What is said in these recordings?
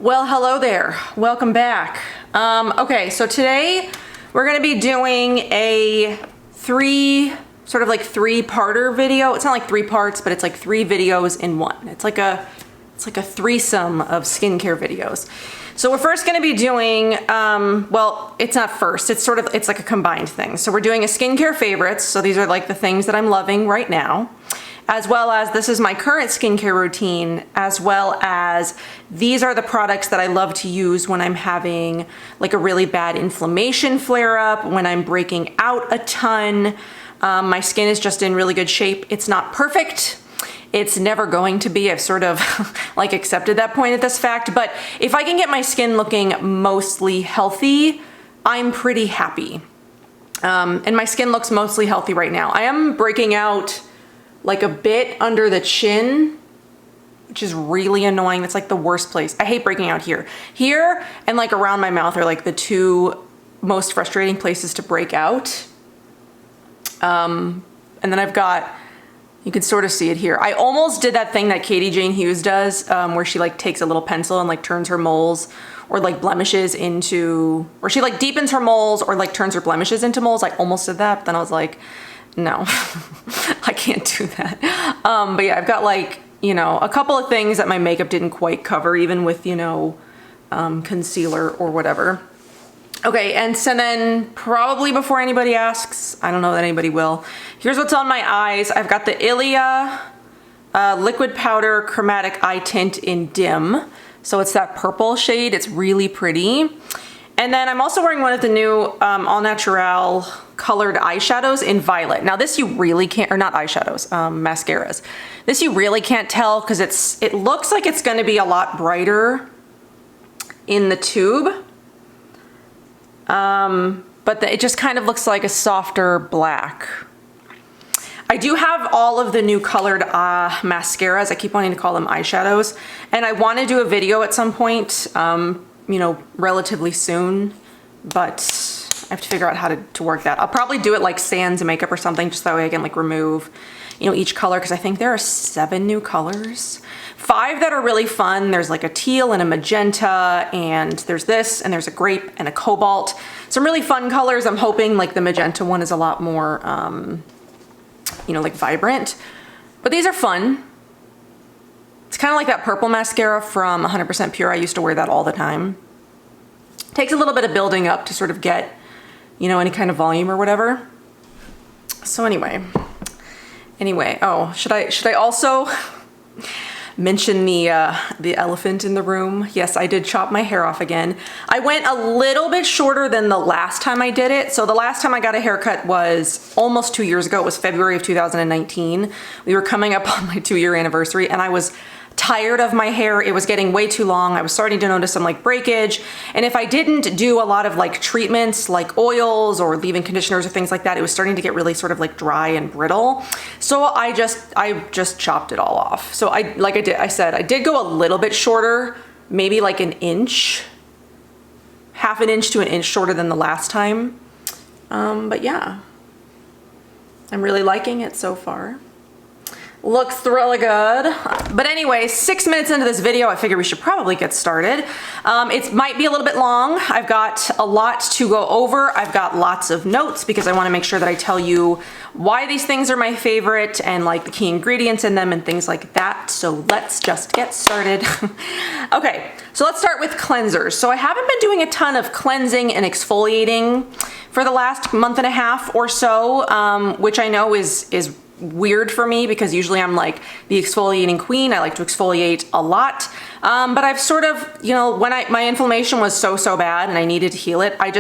Well, hello there. Welcome back. Okay, so today we're going to be doing a three-parter video. It's not like 3 parts, but it's like 3 videos in one. It's like a threesome of skincare videos. So we're first going to be doing, well, it's not first. It's like a combined thing. So we're doing a skincare favorites. So these are like the things that I'm loving right now, as well as this is my current skincare routine, as well as these are the products that I love to use when I'm having like a really bad inflammation flare up, when I'm breaking out a ton. My skin is just in really good shape. It's not perfect. It's never going to be. I've sort of like accepted that point at this fact, but if I can get my skin looking mostly healthy, I'm pretty happy. And my skin looks mostly healthy right now. I am breaking out like a bit under the chin, which is really annoying. That's like the worst place. I hate breaking out here. Here and like around my mouth are like the 2 most frustrating places to break out. And then I've got, you can sort of see it here. I almost did that thing that Katie Jane Hughes does, where she like takes a little pencil and like turns her moles or like blemishes into, or she like deepens her moles or like turns her blemishes into moles. I almost did that, but then I was like, no, I can't do that. But yeah, I've got like, you know, a couple of things that my makeup didn't quite cover, even with, you know, concealer or whatever. Okay, and so then probably before anybody asks, I don't know that anybody will, here's what's on my eyes. I've got the Ilia Liquid Powder Chromatic Eye Tint in Dim. So it's that purple shade. It's really pretty. And then I'm also wearing one of the new All Natural colored eyeshadows in Violet. Now this you really can't, or not eyeshadows, mascaras. This you really can't tell because it looks like it's gonna be a lot brighter in the tube. But it just kind of looks like a softer black. I do have all of the new colored mascaras. I keep wanting to call them eyeshadows. And I want to do a video at some point, you know, relatively soon, but I have to figure out how to work that. I'll probably do it like sans makeup or something, just that way I can like remove, you know, each color, because I think there are 7 new colors. 5 that are really fun. There's like a teal and a magenta, and there's this, and there's a grape and a cobalt. Some really fun colors. I'm hoping like the magenta one is a lot more, you know, like vibrant. But these are fun. It's kind of like that purple mascara from 100% Pure. I used to wear that all the time. Takes a little bit of building up to sort of get, you know, any kind of volume or whatever. So anyway, oh, should I also mention the elephant in the room? Yes, I did chop my hair off again. I went a little bit shorter than the last time I did it. So the last time I got a haircut was almost 2 years ago. It was February of 2019. We were coming up on my 2-year anniversary, and I was tired of my hair. It was getting way too long. I was starting to notice some like breakage. And if I didn't do a lot of like treatments like oils or leave-in conditioners or things like that, it was starting to get really sort of like dry and brittle. So I just chopped it all off. So I did go a little bit shorter, maybe like an inch, half an inch to an inch shorter than the last time. But yeah, I'm really liking it so far. Looks really good. But anyway, 6 minutes into this video, I figure we should probably get started. It might be a little bit long. I've got a lot to go over. I've got lots of notes because I want to make sure that I tell you why these things are my favorite and like the key ingredients in them and things like that. So let's just get started. Okay, so let's start with cleansers. So I haven't been doing a ton of cleansing and exfoliating for the last month and a half or so, which I know is weird for me because usually I'm like the exfoliating queen. I like to exfoliate a lot. But I've sort of, you know, when my inflammation was so bad and I needed to heal it, I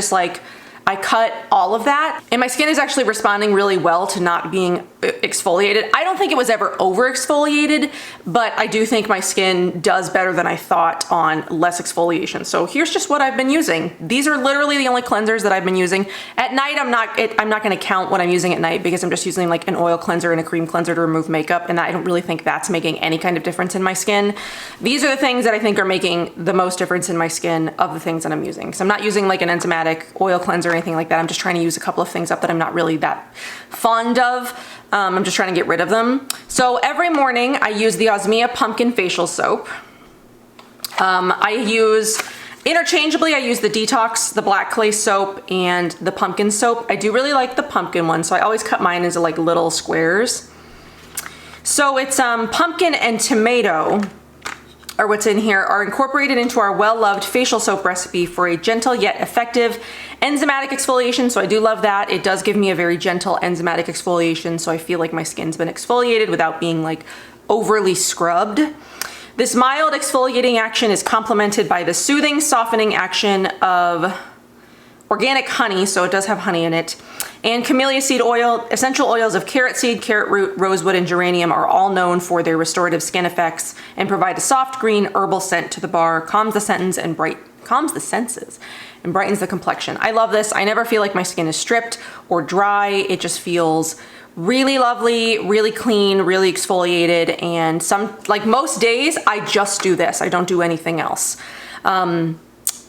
cut all of that, and my skin is actually responding really well to not being exfoliated. I don't think it was ever over exfoliated, but I do think my skin does better than I thought on less exfoliation. So here's just what I've been using. These are literally the only cleansers that I've been using. At night, I'm not going to count what I'm using at night because I'm just using like an oil cleanser and a cream cleanser to remove makeup, and I don't really think that's making any kind of difference in my skin. These are the things that I think are making the most difference in my skin of the things that I'm using. So I'm not using like an enzymatic oil cleanser or anything like that. I'm just trying to use a couple of things up that I'm not really that fond of. I'm just trying to get rid of them. So every morning I use the Osmia Pumpkin Facial Soap. Interchangeably, I use the Detox, the black clay soap, and the pumpkin soap. I do really like the pumpkin one, so I always cut mine into like little squares. So it's pumpkin and tomato, or what's in here, are incorporated into our well-loved facial soap recipe for a gentle yet effective enzymatic exfoliation. So I do love that. It does give me a very gentle enzymatic exfoliation, so I feel like my skin's been exfoliated without being like overly scrubbed. This mild exfoliating action is complemented by the soothing, softening action of organic honey, so it does have honey in it, and camellia seed oil. Essential oils of carrot seed, carrot root, rosewood, and geranium are all known for their restorative skin effects and provide a soft green herbal scent to the bar, calms the senses and brightens the complexion. I love this. I never feel like my skin is stripped or dry. It just feels really lovely, really clean, really exfoliated, and like most days I just do this. I don't do anything else.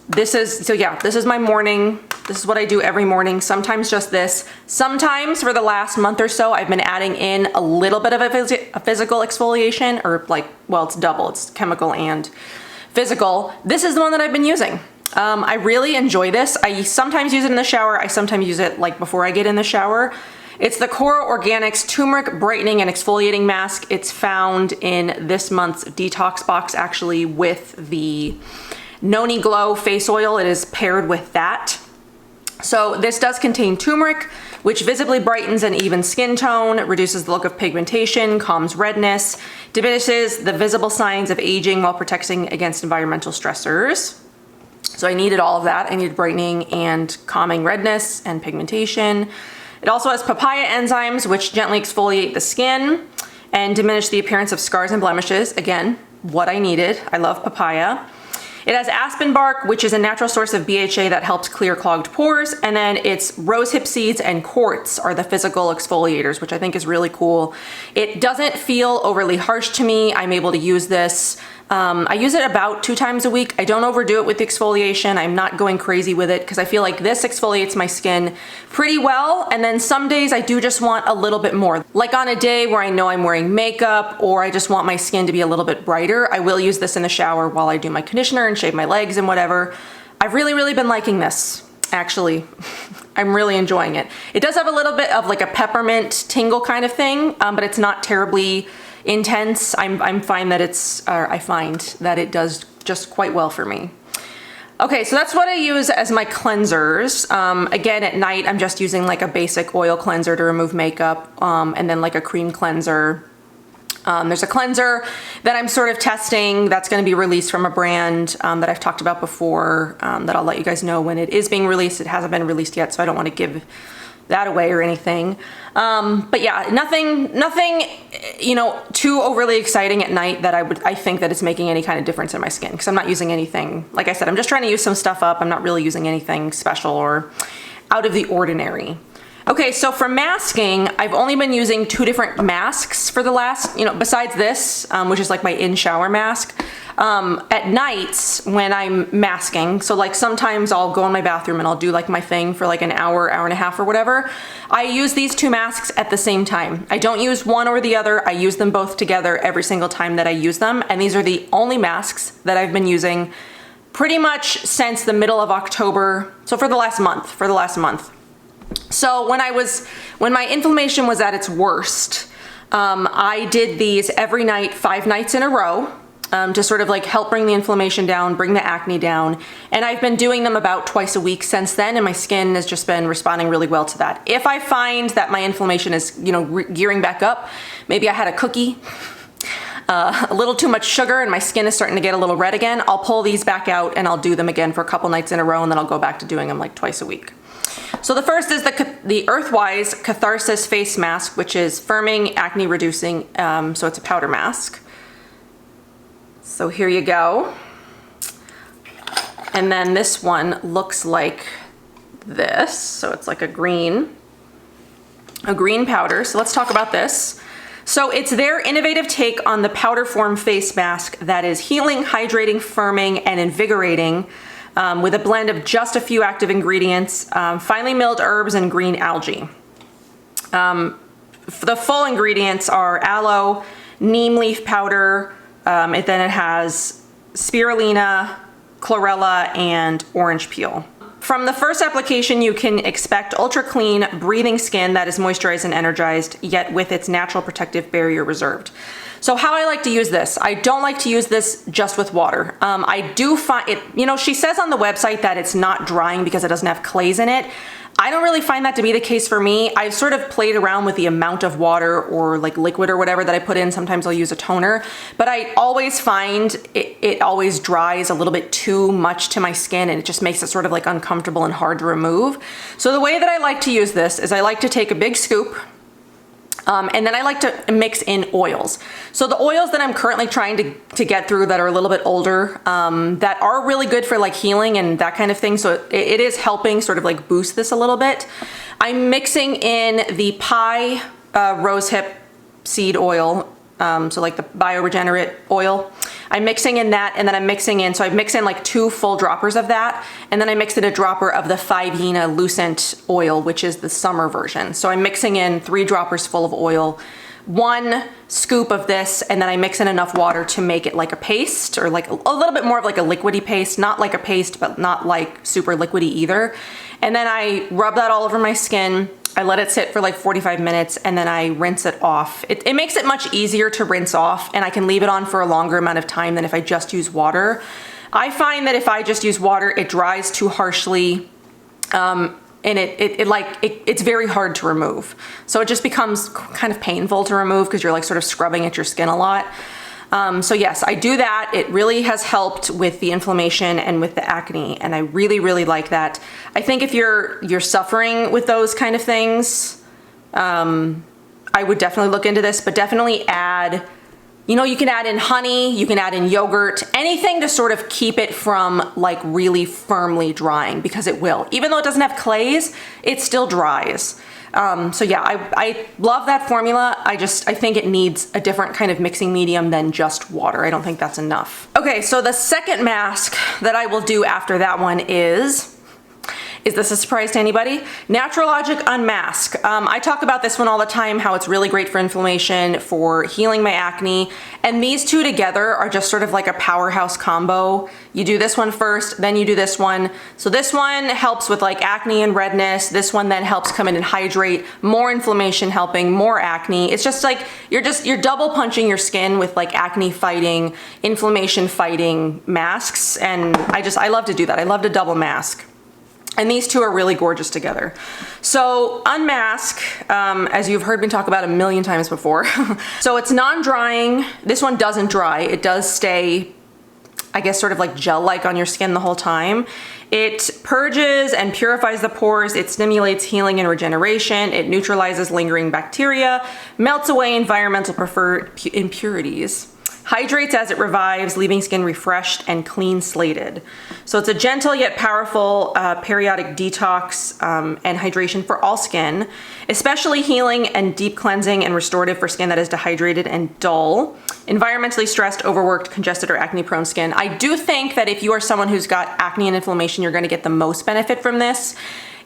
This is my morning. This is what I do every morning. Sometimes just this. Sometimes for the last month or so, I've been adding in a little bit of a physical exfoliation, or like, well, it's double. It's chemical and physical. This is the one that I've been using. I really enjoy this. I sometimes use it in the shower. I sometimes use it like before I get in the shower. It's the Core Organics Turmeric Brightening and Exfoliating Mask. It's found in this month's detox box, actually, with the Noni Glow face oil. It is paired with that. So this does contain turmeric, which visibly brightens an even skin tone, reduces the look of pigmentation, calms redness, diminishes the visible signs of aging while protecting against environmental stressors. So I needed all of that. I needed brightening and calming redness and pigmentation. It also has papaya enzymes, which gently exfoliate the skin and diminish the appearance of scars and blemishes. Again, what I needed. I love papaya. It has aspen bark, which is a natural source of BHA that helps clear clogged pores. And then it's rosehip seeds and quartz are the physical exfoliators, which I think is really cool. It doesn't feel overly harsh to me. I'm able to use this. I use it about 2 times a week. I don't overdo it with the exfoliation. I'm not going crazy with it because I feel like this exfoliates my skin pretty well. And then some days I do just want a little bit more. Like on a day where I know I'm wearing makeup or I just want my skin to be a little bit brighter, I will use this in the shower while I do my conditioner and shave my legs and whatever. I've really been liking this, actually. I'm really enjoying it. It does have a little bit of like a peppermint tingle kind of thing, but it's not terribly intense. I find that it does just quite well for me. Okay, so that's what I use as my cleansers. Again, at night, I'm just using like a basic oil cleanser to remove makeup, and then like a cream cleanser. There's a cleanser that I'm sort of testing that's going to be released from a brand that I've talked about before, that I'll let you guys know when it is being released. It hasn't been released yet, so I don't want to give that away or anything. But yeah, nothing, you know, too overly exciting at night that I think that it's making any kind of difference in my skin, because I'm not using anything. Like I said, I'm just trying to use some stuff up. I'm not really using anything special or out of the ordinary. Okay, so for masking, I've only been using 2 different masks for the last, you know, besides this, which is like my in-shower mask. At nights when I'm masking, so like sometimes I'll go in my bathroom and I'll do like my thing for like an hour, hour and a half or whatever. I use these 2 masks at the same time. I don't use one or the other. I use them both together every single time that I use them. And these are the only masks that I've been using pretty much since the middle of October. So for the last month. So when my inflammation was at its worst, I did these every night, 5 nights in a row, to sort of like help bring the inflammation down, bring the acne down. And I've been doing them about twice a week since then, and my skin has just been responding really well to that. If I find that my inflammation is, you know, gearing back up, maybe I had a cookie, a little too much sugar, and my skin is starting to get a little red again, I'll pull these back out and I'll do them again for a couple nights in a row, and then I'll go back to doing them like twice a week. So the first is the Earthwise Catharsis Face Mask, which is firming, acne reducing, so it's a powder mask. So here you go. And then this one looks like this. So it's like a green powder. So let's talk about this. So it's their innovative take on the powder form face mask that is healing, hydrating, firming, and invigorating, with a blend of just a few active ingredients, finely milled herbs and green algae. The full ingredients are aloe, neem leaf powder, then it has spirulina, chlorella, and orange peel. From the first application, you can expect ultra clean, breathing skin that is moisturized and energized, yet with its natural protective barrier reserved. So how I like to use this, I don't like to use this just with water. I do find it, you know, she says on the website that it's not drying because it doesn't have clays in it. I don't really find that to be the case for me. I've sort of played around with the amount of water or like liquid or whatever that I put in. Sometimes I'll use a toner, but I always find it always dries a little bit too much to my skin, and it just makes it sort of like uncomfortable and hard to remove. So the way that I like to use this is I like to take a big scoop, and then I like to mix in oils. So the oils that I'm currently trying to get through that are a little bit older, that are really good for like healing and that kind of thing. So it is helping sort of like boost this a little bit. I'm mixing in the pie rosehip seed oil, so like the bioregenerate oil. I'm mixing in that, and then I'm mixing in, so I mix in like 2 full droppers of that, and then I mix in a dropper of the 5-Hina Lucent oil, which is the summer version. So I'm mixing in 3 droppers full of oil, 1 scoop of this, and then I mix in enough water to make it like a paste, or like a little bit more of like a liquidy paste, not like a paste, but not like super liquidy either. And then I rub that all over my skin. I let it sit for like 45 minutes, and then I rinse it off. It makes it much easier to rinse off, and I can leave it on for a longer amount of time than if I just use water. I find that if I just use water, it dries too harshly, and it's very hard to remove. So it just becomes kind of painful to remove because you're like sort of scrubbing at your skin a lot. So yes, I do that. It really has helped with the inflammation and with the acne, and I really, really like that. I think if you're suffering with those kind of things, I would definitely look into this, but definitely add, you know, you can add in honey, you can add in yogurt, anything to sort of keep it from like really firmly drying, because it will. Even though it doesn't have clays, it still dries. So yeah, I love that formula. I think it needs a different kind of mixing medium than just water. I don't think that's enough. Okay, so the second mask that I will do after that one is this a surprise to anybody? Naturalogic Unmask. I talk about this one all the time, how it's really great for inflammation, for healing my acne, and these two together are just sort of like a powerhouse combo. You do this one first, then you do this one. So this one helps with like acne and redness. This one then helps come in and hydrate, more inflammation helping, more acne. It's just like, you're double punching your skin with like acne fighting, inflammation fighting masks. And I love to do that. I love to double mask. And these two are really gorgeous together. So Unmask, as you've heard me talk about a million times before. So it's non-drying. This one doesn't dry. It does stay, I guess, sort of like gel-like on your skin the whole time. It purges and purifies the pores. It stimulates healing and regeneration. It neutralizes lingering bacteria, melts away environmental impurities. Hydrates as it revives, leaving skin refreshed and clean slated. So it's a gentle yet powerful periodic detox and hydration for all skin, especially healing and deep cleansing and restorative for skin that is dehydrated and dull, environmentally stressed, overworked, congested, or acne-prone skin. I do think that if you are someone who's got acne and inflammation, you're going to get the most benefit from this.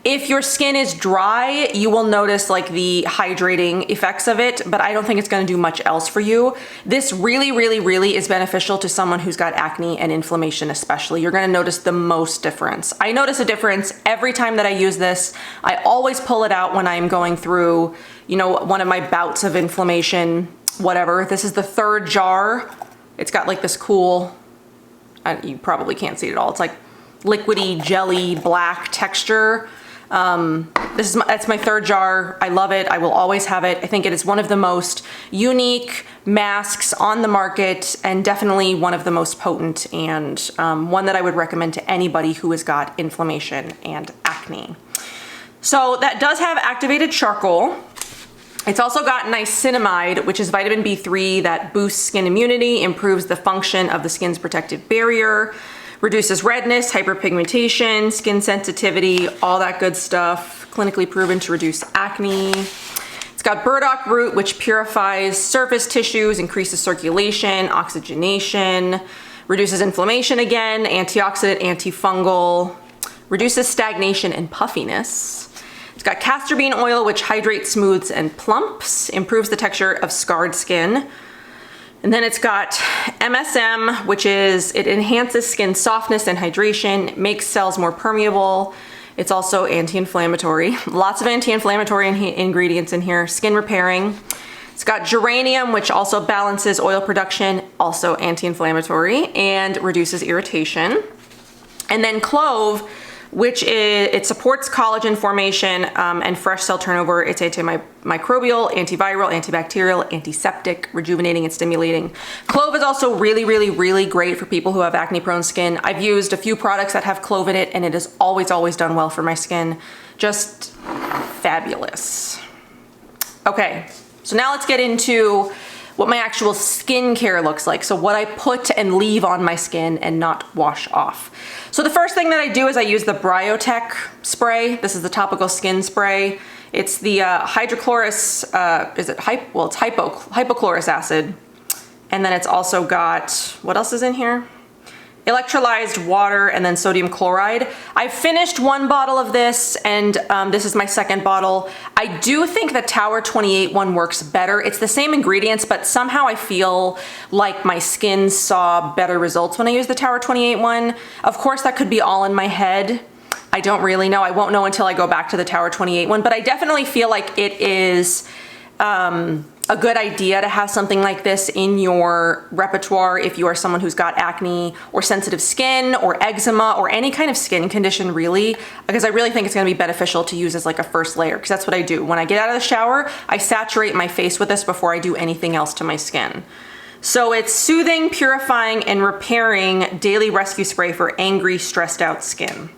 If your skin is dry, you will notice like the hydrating effects of it, but I don't think it's gonna do much else for you. This really, really, really is beneficial to someone who's got acne and inflammation especially. You're gonna notice the most difference. I notice a difference every time that I use this. I always pull it out when I'm going through, you know, one of my bouts of inflammation, whatever. This is the 3rd jar. It's got like this cool, you probably can't see it at all. It's like liquidy, jelly, black texture. That's my 3rd jar. I love it. I will always have it. I think it is one of the most unique masks on the market, and definitely one of the most potent, and one that I would recommend to anybody who has got inflammation and acne. So that does have activated charcoal. It's also got niacinamide, which is vitamin B3 that boosts skin immunity, improves the function of the skin's protective barrier, reduces redness, hyperpigmentation, skin sensitivity, all that good stuff. Clinically proven to reduce acne. It's got burdock root, which purifies surface tissues, increases circulation, oxygenation, reduces inflammation again, antioxidant, antifungal, reduces stagnation and puffiness. It's got castor bean oil, which hydrates, smooths, and plumps, improves the texture of scarred skin. And then it's got MSM, which is, it enhances skin softness and hydration, makes cells more permeable. It's also anti-inflammatory. Lots of anti-inflammatory ingredients in here. Skin repairing. It's got geranium, which also balances oil production, also anti-inflammatory, and reduces irritation. And then clove, which it supports collagen formation and fresh cell turnover. It's antimicrobial, antiviral, antibacterial, antiseptic, rejuvenating and stimulating. Clove is also really, really, really great for people who have acne-prone skin. I've used a few products that have clove in it, and it has always, always done well for my skin. Just fabulous. Okay, so now let's get into what my actual skincare looks like. So what I put and leave on my skin and not wash off. So the first thing that I do is I use the Bryotech spray. This is the topical skin spray. It's the hydrochlorous, it's hypochlorous acid. And then it's also got, what else is in here? Electrolyzed water and then sodium chloride. I've finished one bottle of this, and this is my second bottle. I do think the Tower 28 one works better. It's the same ingredients, but somehow I feel like my skin saw better results when I used the Tower 28 one. Of course, that could be all in my head. I don't really know. I won't know until I go back to the Tower 28 one, but I definitely feel like it is a good idea to have something like this in your repertoire if you are someone who's got acne or sensitive skin or eczema or any kind of skin condition, really, because I really think it's going to be beneficial to use as like a first layer, because that's what I do. When I get out of the shower, I saturate my face with this before I do anything else to my skin. So it's soothing, purifying, and repairing daily rescue spray for angry, stressed out skin.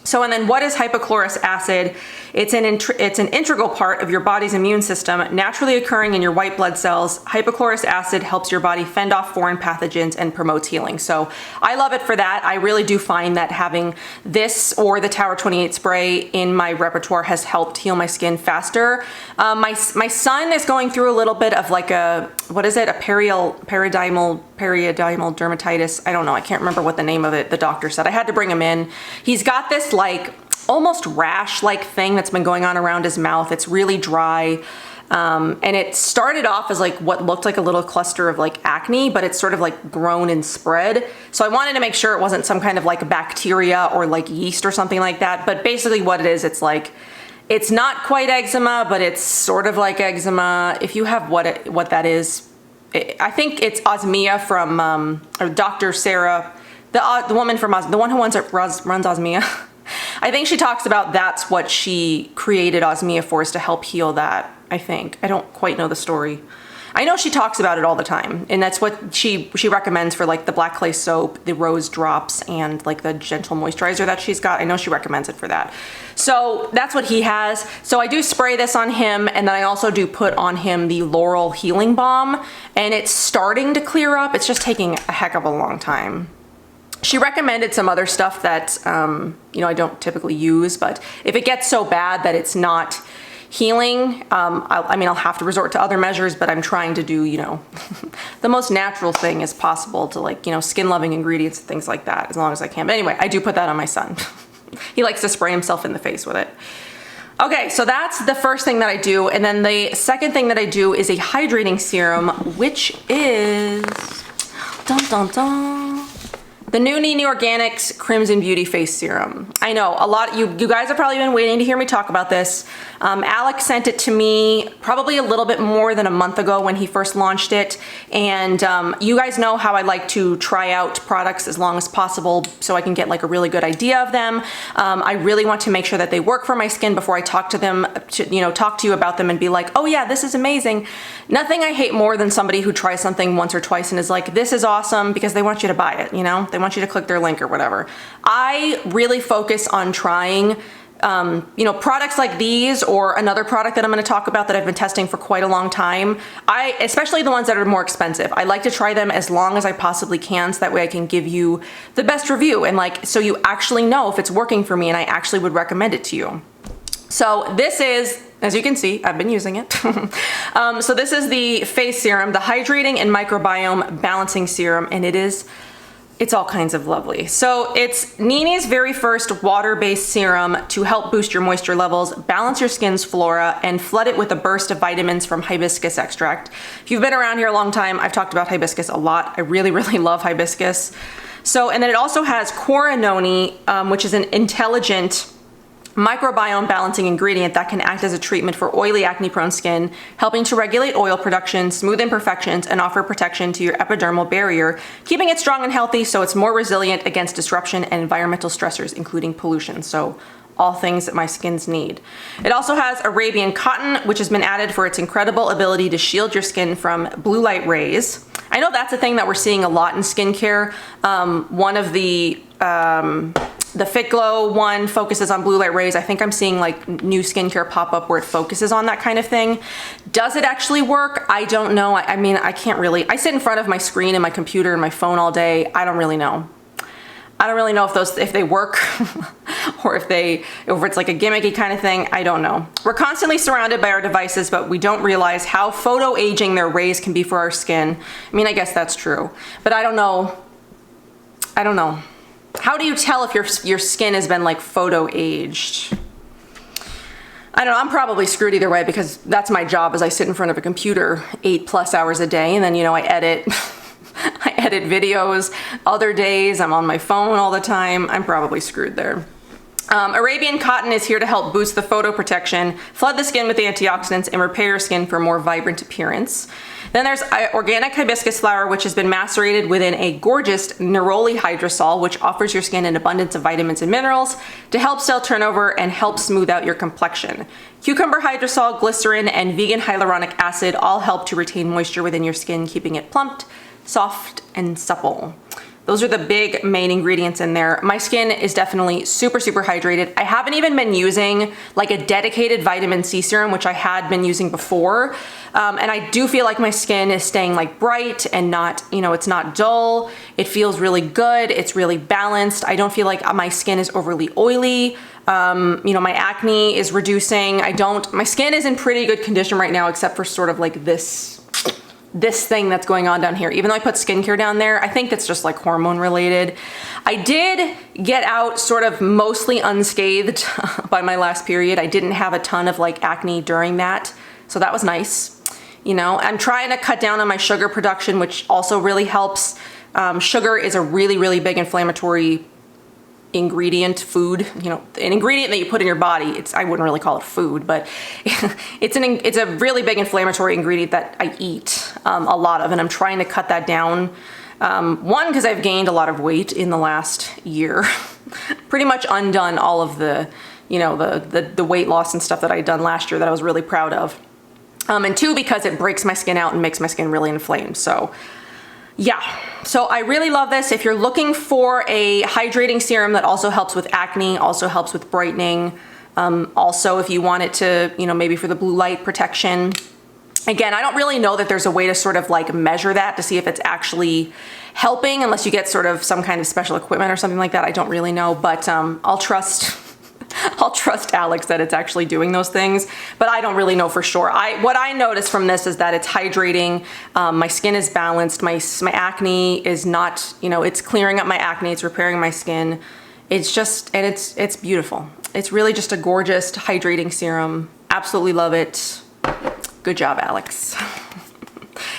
So, and then what is hypochlorous acid? It's an integral part of your body's immune system, naturally occurring in your white blood cells. Hypochlorous acid helps your body fend off foreign pathogens and promotes healing. So I love it for that. I really do find that having this or the Tower 28 spray in my repertoire has helped heal my skin faster. My son is going through a little bit of like a, what is it? A periodimal dermatitis. I don't know. I can't remember what the name of it, the doctor said. I had to bring him in. He's got this like almost rash-like thing that's been going on around his mouth. It's really dry. And it started off as like what looked like a little cluster of like acne, but it's sort of like grown and spread. So I wanted to make sure it wasn't some kind of like bacteria or like yeast or something like that. But basically what it is, it's like, it's not quite eczema, but it's sort of like eczema. If you have what that is, I think it's Osmia from, or Dr. Sarah, the woman from, the one who runs Osmia. I think she talks about that's what she created Osmia for, is to help heal that, I think. I don't quite know the story. I know she talks about it all the time, and that's what she recommends for like the black clay soap, the rose drops, and like the gentle moisturizer that she's got. I know she recommends it for that. So that's what he has. So I do spray this on him, and then I also do put on him the Laurel Healing Balm, and it's starting to clear up. It's just taking a heck of a long time. She recommended some other stuff that, you know, I don't typically use, but if it gets so bad that it's not healing, I'll have to resort to other measures, but I'm trying to do, you know, the most natural thing as possible to, like, you know, skin loving ingredients and things like that as long as I can. But anyway, I do put that on my son. He likes to spray himself in the face with it. Okay, so that's the first thing that I do. And then the second thing that I do is a hydrating serum, which is, dun dun dun, the new Nini Organics Crimson Beauty Face Serum. I know a lot, you guys have probably been waiting to hear me talk about this. Alex sent it to me probably a little bit more than a month ago when he first launched it. And you guys know how I like to try out products as long as possible so I can get like a really good idea of them. I really want to make sure that they work for my skin before I talk to them, talk to you about them and be like, oh yeah, this is amazing. Nothing I hate more than somebody who tries something once or twice and is like, this is awesome, because they want you to buy it, you know? They want you to click their link or whatever. I really focus on trying products like these or another product that I'm going to talk about that I've been testing for quite a long time. Especially the ones that are more expensive. I like to try them as long as I possibly can so that way I can give you the best review and so you actually know if it's working for me and I actually would recommend it to you. So this is, as you can see, I've been using it. So this is the face serum, the Hydrating and Microbiome Balancing Serum, and it is It's all kinds of lovely. So it's Nene's very first water-based serum to help boost your moisture levels, balance your skin's flora, and flood it with a burst of vitamins from hibiscus extract. If you've been around here a long time, I've talked about hibiscus a lot. I really, really love hibiscus. So, and then it also has corononi, which is an intelligent microbiome balancing ingredient that can act as a treatment for oily, acne-prone skin, helping to regulate oil production, smooth imperfections, and offer protection to your epidermal barrier, keeping it strong and healthy so it's more resilient against disruption and environmental stressors, including pollution. So all things that my skins need. It also has Arabian cotton, which has been added for its incredible ability to shield your skin from blue light rays. I know that's a thing that we're seeing a lot in skincare. One of the Fit Glow one focuses on blue light rays. I think I'm seeing like new skincare pop up where it focuses on that kind of thing. Does it actually work? I don't know. I mean, I can't really. I sit in front of my screen and my computer and my phone all day. I don't really know. I don't really know if they work or if it's like a gimmicky kind of thing. I don't know. We're constantly surrounded by our devices, but we don't realize how photo aging their rays can be for our skin. I mean, I guess that's true, but I don't know. I don't know. How do you tell if your skin has been like photo aged? I don't know, I'm probably screwed either way because that's my job as I sit in front of a computer 8+ hours a day and then, you know, I edit videos. Other days I'm on my phone all the time. I'm probably screwed there. Arabian cotton is here to help boost the photo protection, flood the skin with antioxidants, and repair your skin for a more vibrant appearance. Then there's organic hibiscus flower, which has been macerated within a gorgeous neroli hydrosol, which offers your skin an abundance of vitamins and minerals to help cell turnover and help smooth out your complexion. Cucumber hydrosol, glycerin, and vegan hyaluronic acid all help to retain moisture within your skin, keeping it plumped, soft, and supple. Those are the big main ingredients in there. My skin is definitely super, super hydrated. I haven't even been using like a dedicated vitamin C serum, which I had been using before. And I do feel like my skin is staying like bright and not, you know, it's not dull. It feels really good. It's really balanced. I don't feel like my skin is overly oily. You know, my acne is reducing. My skin is in pretty good condition right now, except for sort of like this thing that's going on down here. Even though I put skincare down there, I think that's just like hormone related. I did get out sort of mostly unscathed by my last period. I didn't have a ton of like acne during that. So that was nice. You know, I'm trying to cut down on my sugar production, which also really helps. Sugar is a really, really big inflammatory ingredient, food, you know, an ingredient that you put in your body. I wouldn't really call it food, but it's a really big inflammatory ingredient that I eat a lot of, and I'm trying to cut that down. One, because I've gained a lot of weight in the last year, pretty much undone all of the, you know, the weight loss and stuff that I had done last year that I was really proud of. And two, because it breaks my skin out and makes my skin really inflamed. So yeah, so I really love this. If you're looking for a hydrating serum that also helps with acne, also helps with brightening, also if you want it to, you know, maybe for the blue light protection. Again, I don't really know that there's a way to sort of like measure that to see if it's actually helping, unless you get sort of some kind of special equipment or something like that. I don't really know, but I'll trust Alex that it's actually doing those things, but I don't really know for sure. What I noticed from this is that it's hydrating. My skin is balanced. My acne is not, you know, it's clearing up my acne. It's repairing my skin. It's just, and it's beautiful. It's really just a gorgeous hydrating serum. Absolutely love it. Good job, Alex.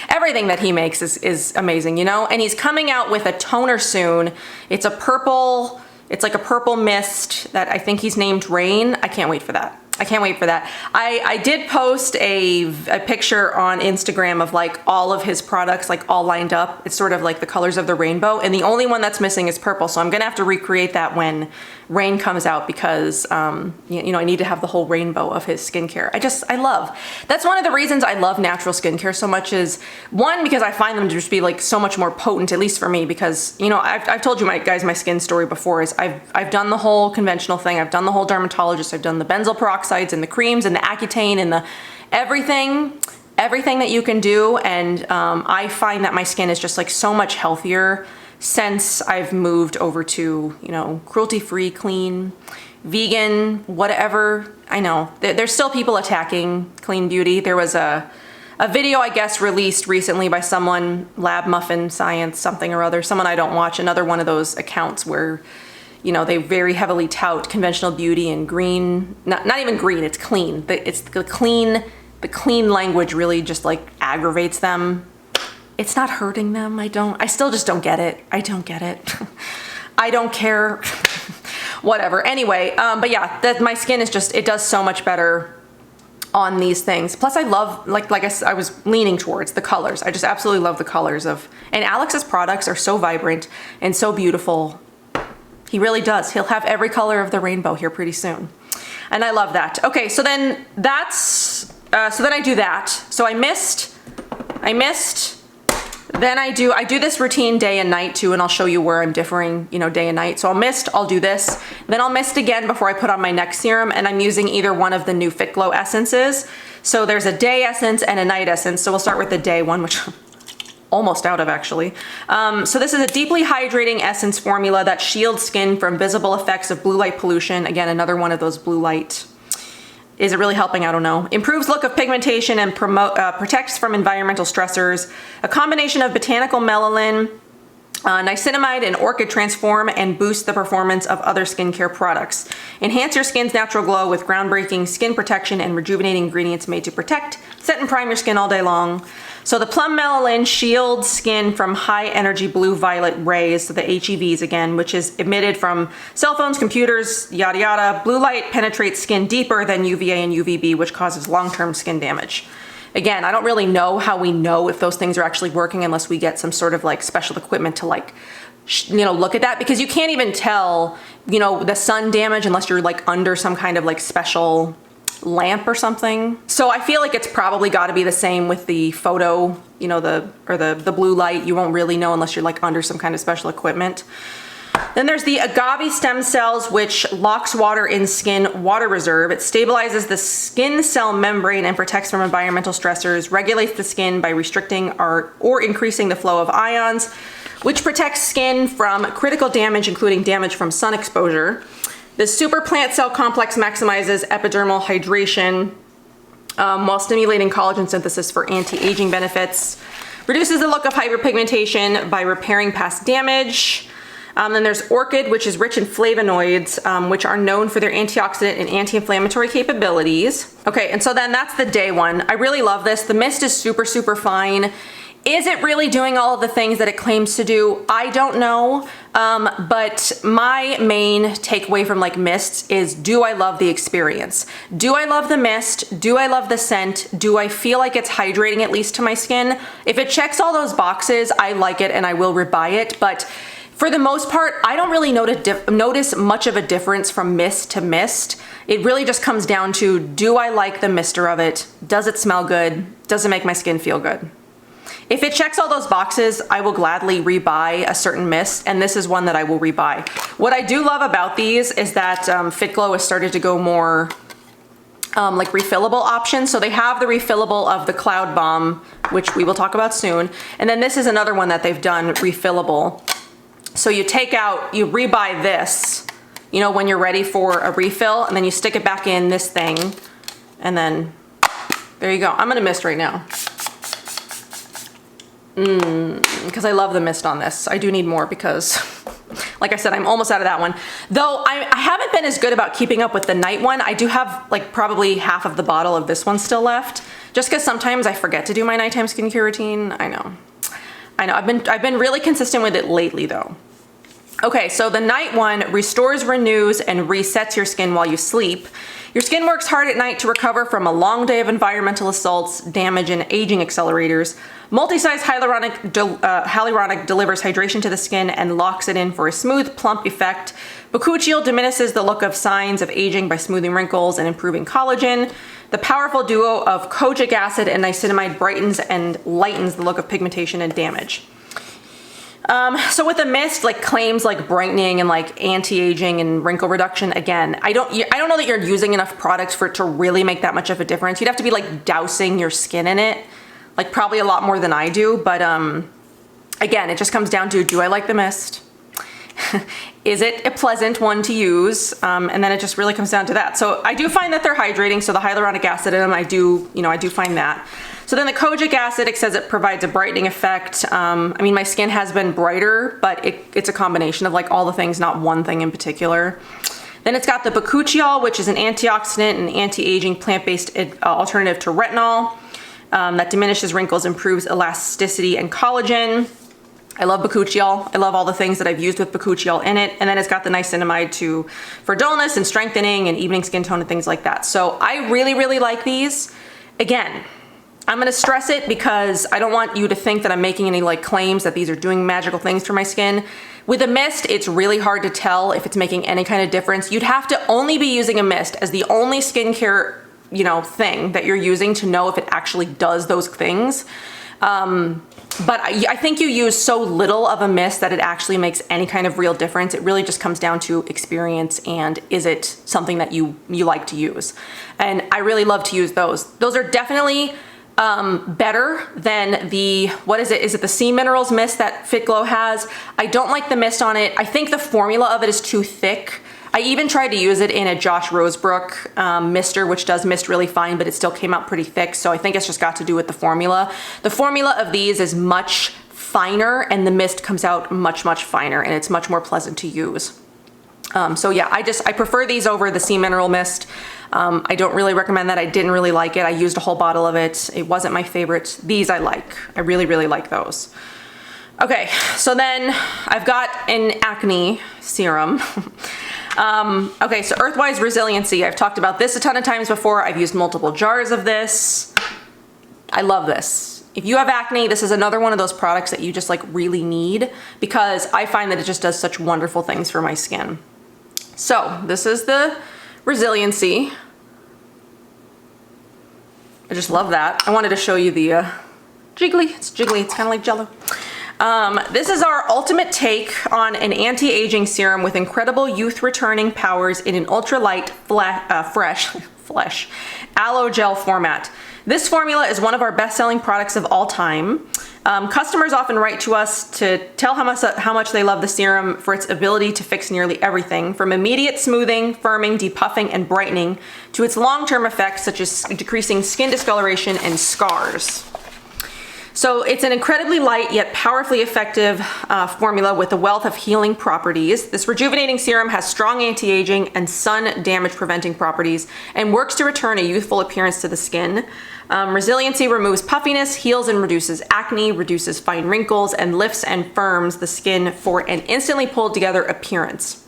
Everything that he makes is amazing, you know, and he's coming out with a toner soon. It's a purple, it's like a purple mist that I think he's named Rain. I can't wait for that. I can't wait for that. I did post a picture on Instagram of like all of his products like all lined up. It's sort of like the colors of the rainbow, and the only one that's missing is purple. So I'm gonna have to recreate that when Rain comes out, because you know, I need to have the whole rainbow of his skincare. I love. That's one of the reasons I love natural skincare so much, is one, because I find them to just be like so much more potent, at least for me, because, you know, I've told you my skin story before. Is I've done the whole conventional thing. I've done the whole dermatologist. I've done the benzoyl peroxides and the creams and the Accutane and the everything that you can do, and I find that my skin is just like so much healthier since I've moved over to, you know, cruelty-free, clean, vegan, whatever. I know there's still people attacking clean beauty. There was a a video, I guess, released recently by someone, Lab Muffin Science, something or other, someone I don't watch, another one of those accounts where, you know, they very heavily tout conventional beauty and green, not even green, it's clean. It's the clean language really just like aggravates them. It's not hurting them. I still just don't get it. I don't get it. I don't care. Whatever. Anyway, but yeah, my skin is just, it does so much better on these things. Plus I love, like I was leaning towards the colors. I just absolutely love the colors of, and Alex's products are so vibrant and so beautiful. He really does. He'll have every color of the rainbow here pretty soon. And I love that. Okay, so then that's, so then I do that. So I mist, then I do this routine day and night too, and I'll show you where I'm differing, you know, day and night. So I'll mist, I'll do this, then I'll mist again before I put on my next serum, and I'm using either one of the new Fit Glow essences. So there's a day essence and a night essence. So we'll start with the day one, which I'm almost out of actually. So this is a deeply hydrating essence formula that shields skin from visible effects of blue light pollution. Again, another one of those blue light. Is it really helping? I don't know. Improves look of pigmentation and protects from environmental stressors. A combination of botanical melanin, niacinamide, and orchid transform and boost the performance of other skincare products. Enhance your skin's natural glow with groundbreaking skin protection and rejuvenating ingredients made to protect, set, and prime your skin all day long. So the plum melanin shields skin from high energy blue violet rays, so the HEVs again, which is emitted from cell phones, computers, yada yada. Blue light penetrates skin deeper than UVA and UVB, which causes long-term skin damage. Again, I don't really know how we know if those things are actually working unless we get some sort of like special equipment to like, you know, look at that, because you can't even tell, you know, the sun damage unless you're like under some kind of like special lamp or something. So I feel like it's probably got to be the same with the photo, you know, the blue light. You won't really know unless you're like under some kind of special equipment. Then there's the agave stem cells, which locks water in skin water reserve. It stabilizes the skin cell membrane and protects from environmental stressors, regulates the skin by restricting or increasing the flow of ions, which protects skin from critical damage, including damage from sun exposure. The super plant cell complex maximizes epidermal hydration while stimulating collagen synthesis for anti-aging benefits. Reduces the look of hyperpigmentation by repairing past damage. Then there's Orchid, which is rich in flavonoids, which are known for their antioxidant and anti-inflammatory capabilities. Okay, and so then that's the day one. I really love this. The mist is super, super fine. Is it really doing all of the things that it claims to do? I don't know, but my main takeaway from like mists is, do I love the experience? Do I love the mist? Do I love the scent? Do I feel like it's hydrating at least to my skin? If it checks all those boxes, I like it and I will rebuy it, but for the most part, I don't really notice much of a difference from mist to mist. It really just comes down to, do I like the mister of it? Does it smell good? Does it make my skin feel good? If it checks all those boxes, I will gladly rebuy a certain mist, and this is one that I will rebuy. What I do love about these is that Fit Glow has started to go more like refillable options. So they have the refillable of the Cloud Bomb, which we will talk about soon. And then this is another one that they've done refillable. So you take out, you rebuy this, you know, when you're ready for a refill, and then you stick it back in this thing, and then there you go. I'm gonna mist right now. Because I love the mist on this. I do need more because, like I said, I'm almost out of that one. Though I haven't been as good about keeping up with the night one. I do have like probably half of the bottle of this one still left, just because sometimes I forget to do my nighttime skincare routine. I know. I've been really consistent with it lately though. Okay, so the night one restores, renews, and resets your skin while you sleep. Your skin works hard at night to recover from a long day of environmental assaults, damage, and aging accelerators. Multi-size hyaluronic delivers hydration to the skin and locks it in for a smooth, plump effect. Bakuchiol diminishes the look of signs of aging by smoothing wrinkles and improving collagen. The powerful duo of kojic acid and niacinamide brightens and lightens the look of pigmentation and damage. So with the mist, like claims like brightening and like anti-aging and wrinkle reduction, again, I don't know that you're using enough products for it to really make that much of a difference. You'd have to be like dousing your skin in it, like probably a lot more than I do. But again, it just comes down to, do I like the mist? Is it a pleasant one to use? And then it just really comes down to that. So I do find that they're hydrating. So the hyaluronic acid in them, I do find that. So then the kojic acid, it says it provides a brightening effect. I mean, my skin has been brighter, but it's a combination of like all the things, not one thing in particular. Then it's got the bakuchiol, which is an antioxidant and anti-aging plant-based alternative to retinol that diminishes wrinkles, improves elasticity and collagen. I love bakuchiol. I love all the things that I've used with bakuchiol in it. And then it's got the niacinamide for dullness and strengthening and evening skin tone and things like that. So I really, really like these. Again, I'm gonna stress it because I don't want you to think that I'm making any like claims that these are doing magical things for my skin. With a mist, it's really hard to tell if it's making any kind of difference. You'd have to only be using a mist as the only skincare, you know, thing that you're using to know if it actually does those things. But I think you use so little of a mist that it actually makes any kind of real difference. It really just comes down to experience and is it something that you like to use. And I really love to use those. Those are definitely better than the, what is it? Is it the Sea Minerals mist that Fit Glow has? I don't like the mist on it. I think the formula of it is too thick. I even tried to use it in a Josh Rosebrook mister, which does mist really fine, but it still came out pretty thick. So I think it's just got to do with the formula. The formula of these is much finer and the mist comes out much, much finer and it's much more pleasant to use. So yeah, I prefer these over the Sea Mineral mist. I don't really recommend that. I didn't really like it. I used a whole bottle of it. It wasn't my favorite. These I like. I really, really like those. Okay, so then I've got an acne serum. Okay, so Earthwise Resiliency. I've talked about this a ton of times before. I've used multiple jars of this. I love this. If you have acne, this is another one of those products that you just like really need because I find that it just does such wonderful things for my skin. So this is the Resiliency. I just love that. I wanted to show you the jiggly. It's jiggly. It's kind of like Jell-O. This is our ultimate take on an anti-aging serum with incredible youth-returning powers in an ultralight, fresh aloe gel format. This formula is one of our best-selling products of all time. Customers often write to us to tell how much they love the serum for its ability to fix nearly everything, from immediate smoothing, firming, depuffing, and brightening, to its long-term effects such as decreasing skin discoloration and scars. So it's an incredibly light yet powerfully effective formula with a wealth of healing properties. This rejuvenating serum has strong anti-aging and sun damage preventing properties and works to return a youthful appearance to the skin. Resiliency removes puffiness, heals and reduces acne, reduces fine wrinkles, and lifts and firms the skin for an instantly pulled together appearance.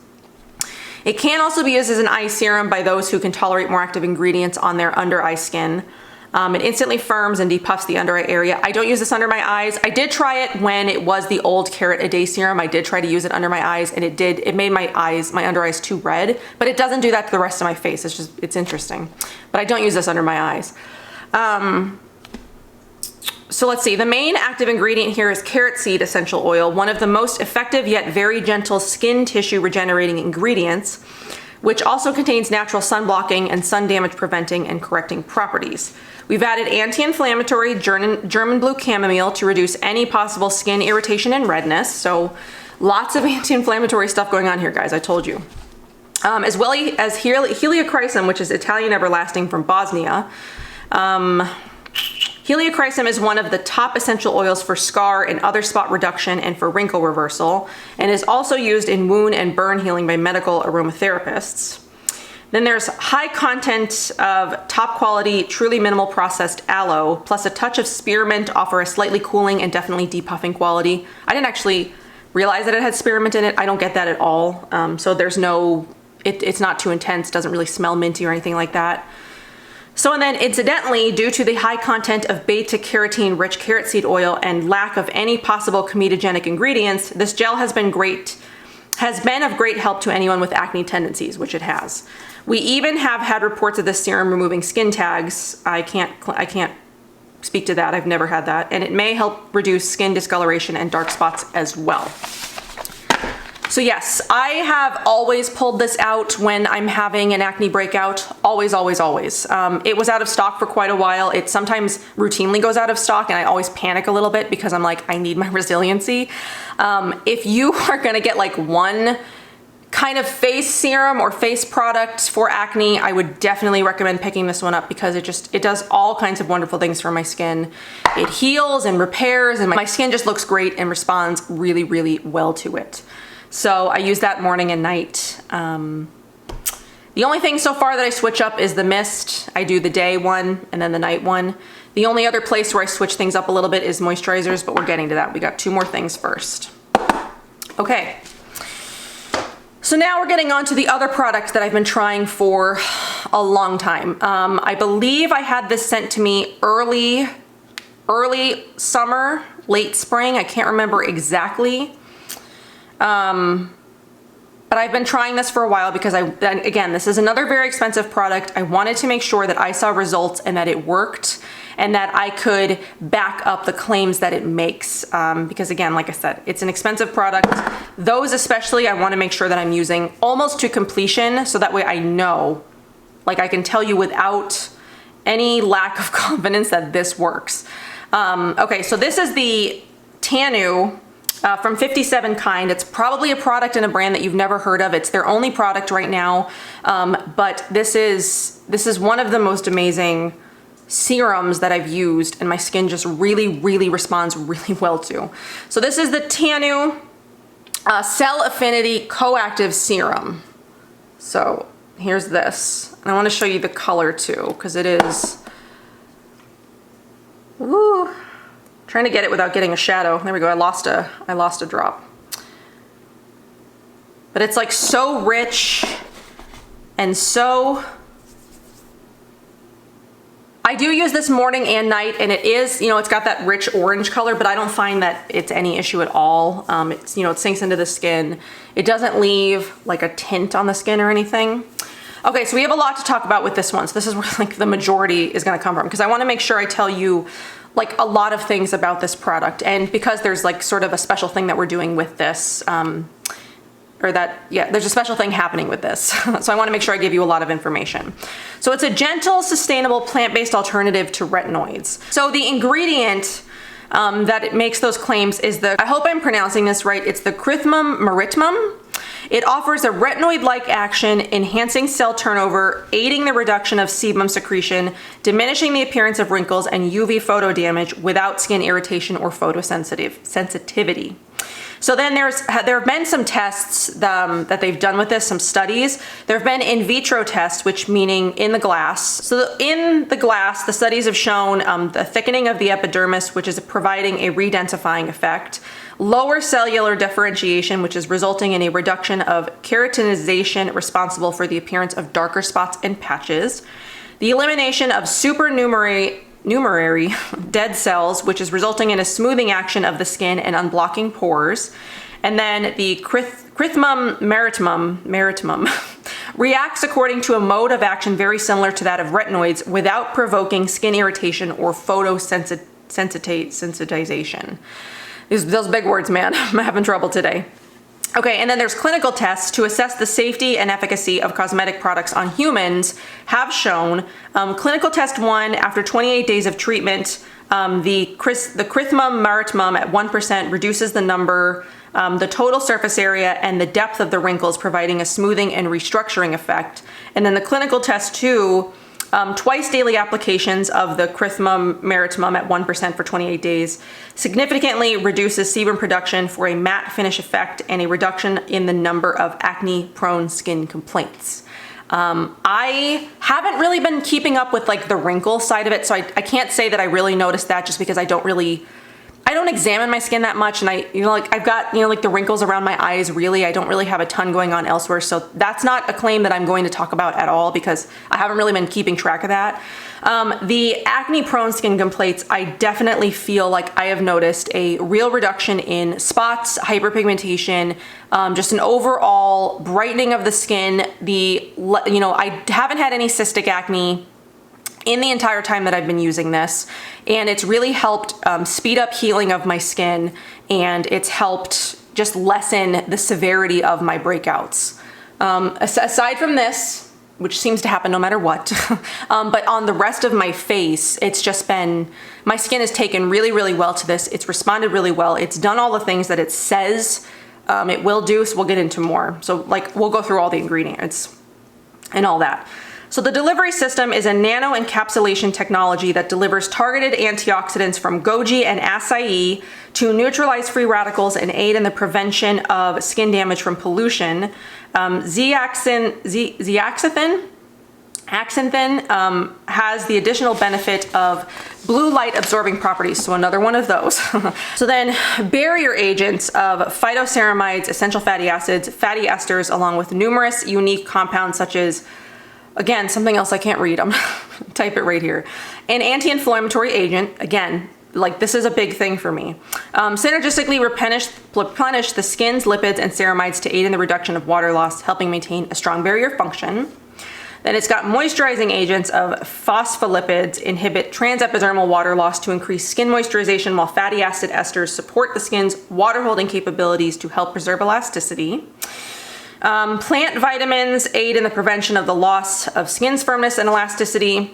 It can also be used as an eye serum by those who can tolerate more active ingredients on their under eye skin. It instantly firms and depuffs the under eye area. I don't use this under my eyes. I did try it when it was the old Carrot a Day serum. I did try to use it under my eyes and it made my under eyes too red, but it doesn't do that to the rest of my face. It's interesting, but I don't use this under my eyes. So let's see, the main active ingredient here is carrot seed essential oil, one of the most effective yet very gentle skin tissue regenerating ingredients, which also contains natural sun blocking and sun damage preventing and correcting properties. We've added anti-inflammatory German blue chamomile to reduce any possible skin irritation and redness. So lots of anti-inflammatory stuff going on here, guys, I told you. As well as heliochrysum, which is Italian everlasting from Bosnia. Heliochrysum is one of the top essential oils for scar and other spot reduction and for wrinkle reversal, and is also used in wound and burn healing by medical aromatherapists. Then there's high content of top quality, truly minimal processed aloe, plus a touch of spearmint offer a slightly cooling and definitely depuffing quality. I didn't actually realize that it had spearmint in it. I don't get that at all. So there's no, it's not too intense, doesn't really smell minty or anything like that. So, and then incidentally, due to the high content of beta-carotene rich carrot seed oil and lack of any possible comedogenic ingredients, this gel has been of great help to anyone with acne tendencies, which it has. We even have had reports of this serum removing skin tags. I can't speak to that. I've never had that. And it may help reduce skin discoloration and dark spots as well. So yes, I have always pulled this out when I'm having an acne breakout. Always, always, always. It was out of stock for quite a while. It sometimes routinely goes out of stock and I always panic a little bit because I'm like, I need my resiliency. If you are gonna get like one kind of face serum or face product for acne, I would definitely recommend picking this one up because it does all kinds of wonderful things for my skin. It heals and repairs, and my skin just looks great and responds really, really well to it. So I use that morning and night. The only thing so far that I switch up is the mist. I do the day one and then the night one. The only other place where I switch things up a little bit is moisturizers, but we're getting to that. We got 2 more things first. Okay. So now we're getting on to the other product that I've been trying for a long time. I believe I had this sent to me early summer, late spring. I can't remember exactly. But I've been trying this for a while because again, this is another very expensive product. I wanted to make sure that I saw results and that it worked and that I could back up the claims that it makes. Because again, like I said, it's an expensive product. Those especially, I want to make sure that I'm using almost to completion so that way I know, like I can tell you without any lack of confidence that this works. Okay, so this is the Tanu from 57 Kind. It's probably a product in a brand that you've never heard of. It's their only product right now, but this is one of the most amazing serums that I've used, and my skin just really, really responds really well to. So this is the Tanu Cell Affinity Coactive Serum. So here's this, and I want to show you the color too, because it is, ooh, trying to get it without getting a shadow. There we go. I lost a drop. But it's like so rich and so, I do use this morning and night, and it is, you know, it's got that rich orange color, but I don't find that it's any issue at all. It's, you know, it sinks into the skin. It doesn't leave like a tint on the skin or anything. Okay, so we have a lot to talk about with this one. So this is where like the majority is gonna come from, because I wanna make sure I tell you like a lot of things about this product, and because there's like sort of a special thing that we're doing with this, there's a special thing happening with this. So I wanna make sure I give you a lot of information. So it's a gentle, sustainable, plant-based alternative to retinoids. So the ingredient that it makes those claims is I hope I'm pronouncing this right, it's the Crythmum maritimum. It offers a retinoid-like action, enhancing cell turnover, aiding the reduction of sebum secretion, diminishing the appearance of wrinkles and UV photo damage without skin irritation or photosensitivity. So then there have been some tests that they've done with this, some studies. There have been in vitro tests, which meaning in the glass. So in the glass, the studies have shown the thickening of the epidermis, which is providing a redensifying effect, lower cellular differentiation, which is resulting in a reduction of keratinization responsible for the appearance of darker spots and patches, the elimination of supernumerary dead cells, which is resulting in a smoothing action of the skin and unblocking pores. And then the Crythmum maritimum reacts according to a mode of action very similar to that of retinoids without provoking skin irritation or photosensitization. Those big words, man. I'm having trouble today. Okay, and then there's clinical tests to assess the safety and efficacy of cosmetic products on humans have shown. Clinical test 1, after 28 days of treatment, the Crythmum maritimum at 1% reduces the number, the total surface area, and the depth of the wrinkles, providing a smoothing and restructuring effect. And then the clinical test 2, twice daily applications of the Crythmum maritimum at 1% for 28 days significantly reduces sebum production for a matte finish effect and a reduction in the number of acne-prone skin complaints. I haven't really been keeping up with like the wrinkle side of it, so I can't say that I really noticed that, just because I don't examine my skin that much, and I've got, like the wrinkles around my eyes, really, I don't really have a ton going on elsewhere, so that's not a claim that I'm going to talk about at all, because I haven't really been keeping track of that. The acne-prone skin complaints, I definitely feel like I have noticed a real reduction in spots, hyperpigmentation, just an overall brightening of the skin. I haven't had any cystic acne in the entire time that I've been using this, and it's really helped speed up healing of my skin, and it's helped just lessen the severity of my breakouts. Aside from this, which seems to happen no matter what, but on the rest of my face, it's just been, my skin has taken really, really well to this. It's responded really well. It's done all the things that it says it will do, so we'll get into more. So like, we'll go through all the ingredients and all that. So the delivery system is a nano encapsulation technology that delivers targeted antioxidants from goji and acai to neutralize free radicals and aid in the prevention of skin damage from pollution. Zeaxanthin has the additional benefit of blue light absorbing properties, so another one of those. So then barrier agents of phytoceramides, essential fatty acids, fatty esters, along with numerous unique compounds such as, again, something else I can't read, I'm gonna type it right here. An anti-inflammatory agent, again, like this is a big thing for me. Synergistically replenish the skin's lipids and ceramides to aid in the reduction of water loss, helping maintain a strong barrier function. Then it's got moisturizing agents of phospholipids inhibit transepidermal water loss to increase skin moisturization, while fatty acid esters support the skin's water holding capabilities to help preserve elasticity. Plant vitamins aid in the prevention of the loss of skin's firmness and elasticity.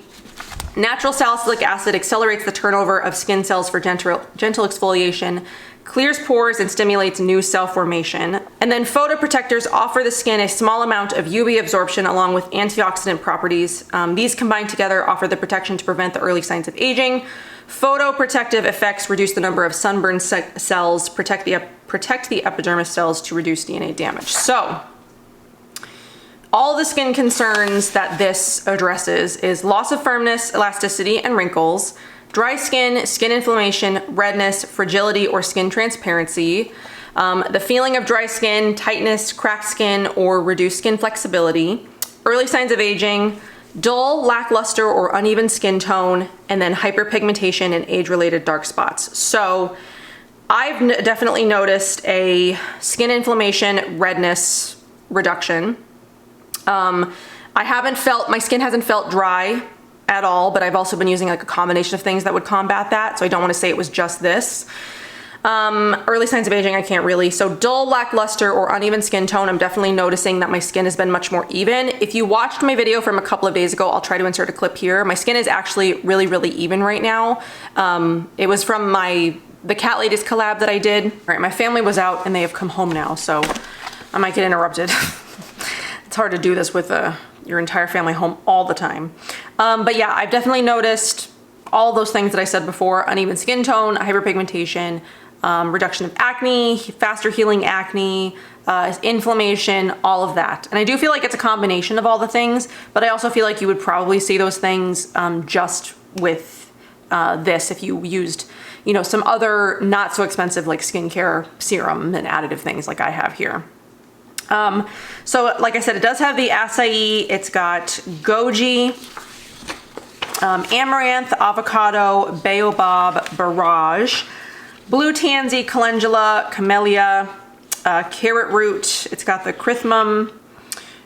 Natural salicylic acid accelerates the turnover of skin cells for gentle exfoliation, clears pores, and stimulates new cell formation. And then photoprotectors offer the skin a small amount of UV absorption along with antioxidant properties. These combined together offer the protection to prevent the early signs of aging. Photoprotective effects reduce the number of sunburned cells, protect the epidermis cells to reduce DNA damage. So, all the skin concerns that this addresses is loss of firmness, elasticity, and wrinkles, dry skin, skin inflammation, redness, fragility, or skin transparency, the feeling of dry skin, tightness, cracked skin, or reduced skin flexibility, early signs of aging, dull, lackluster, or uneven skin tone, and then hyperpigmentation and age-related dark spots. So I've definitely noticed a skin inflammation, redness reduction. My skin hasn't felt dry at all, but I've also been using like a combination of things that would combat that. So I don't want to say it was just this. Early signs of aging, I can't really. So dull, lackluster, or uneven skin tone, I'm definitely noticing that my skin has been much more even. If you watched my video from a couple of days ago, I'll try to insert a clip here. My skin is actually really, really even right now. It was from the Cat Ladies collab that I did. All right, my family was out and they have come home now, so I might get interrupted. It's hard to do this with your entire family home all the time. But yeah, I've definitely noticed all those things that I said before: uneven skin tone, hyperpigmentation, reduction of acne, faster healing acne, inflammation, all of that. And I do feel like it's a combination of all the things, but I also feel like you would probably see those things just with this if you used, you know, some other not so expensive like skincare serum and additive things like I have here. So like I said, it does have the acai, it's got goji, amaranth, avocado, baobab, borage, blue tansy, calendula, camellia, carrot root, it's got the crypthum,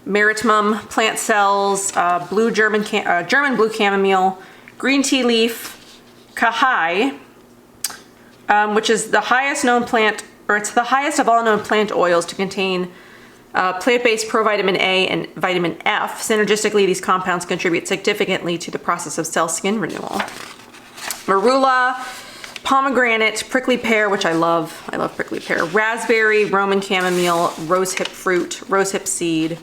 maritimum, plant cells, German blue chamomile, green tea leaf, kahai, which is the highest known plant, or it's the highest of all known plant oils to contain plant-based provitamin A and vitamin F. Synergistically, these compounds contribute significantly to the process of cell skin renewal. Marula, pomegranate, prickly pear, which I love prickly pear, raspberry, Roman chamomile, rosehip fruit, rosehip seed,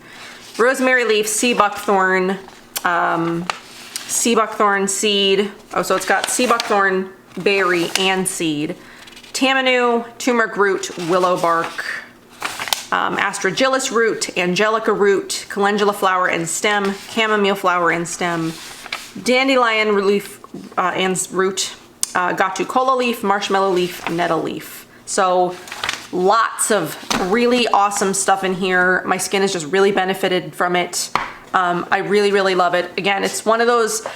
rosemary leaf, sea buckthorn seed. Oh, so it's got sea buckthorn berry and seed, tamanu, turmeric root, willow bark, astragalus root, angelica root, calendula flower and stem, chamomile flower and stem, dandelion leaf and root, gatucola leaf, marshmallow leaf, nettle leaf. So lots of really awesome stuff in here. My skin has just really benefited from it. I really, really love it. Again, it's one of those,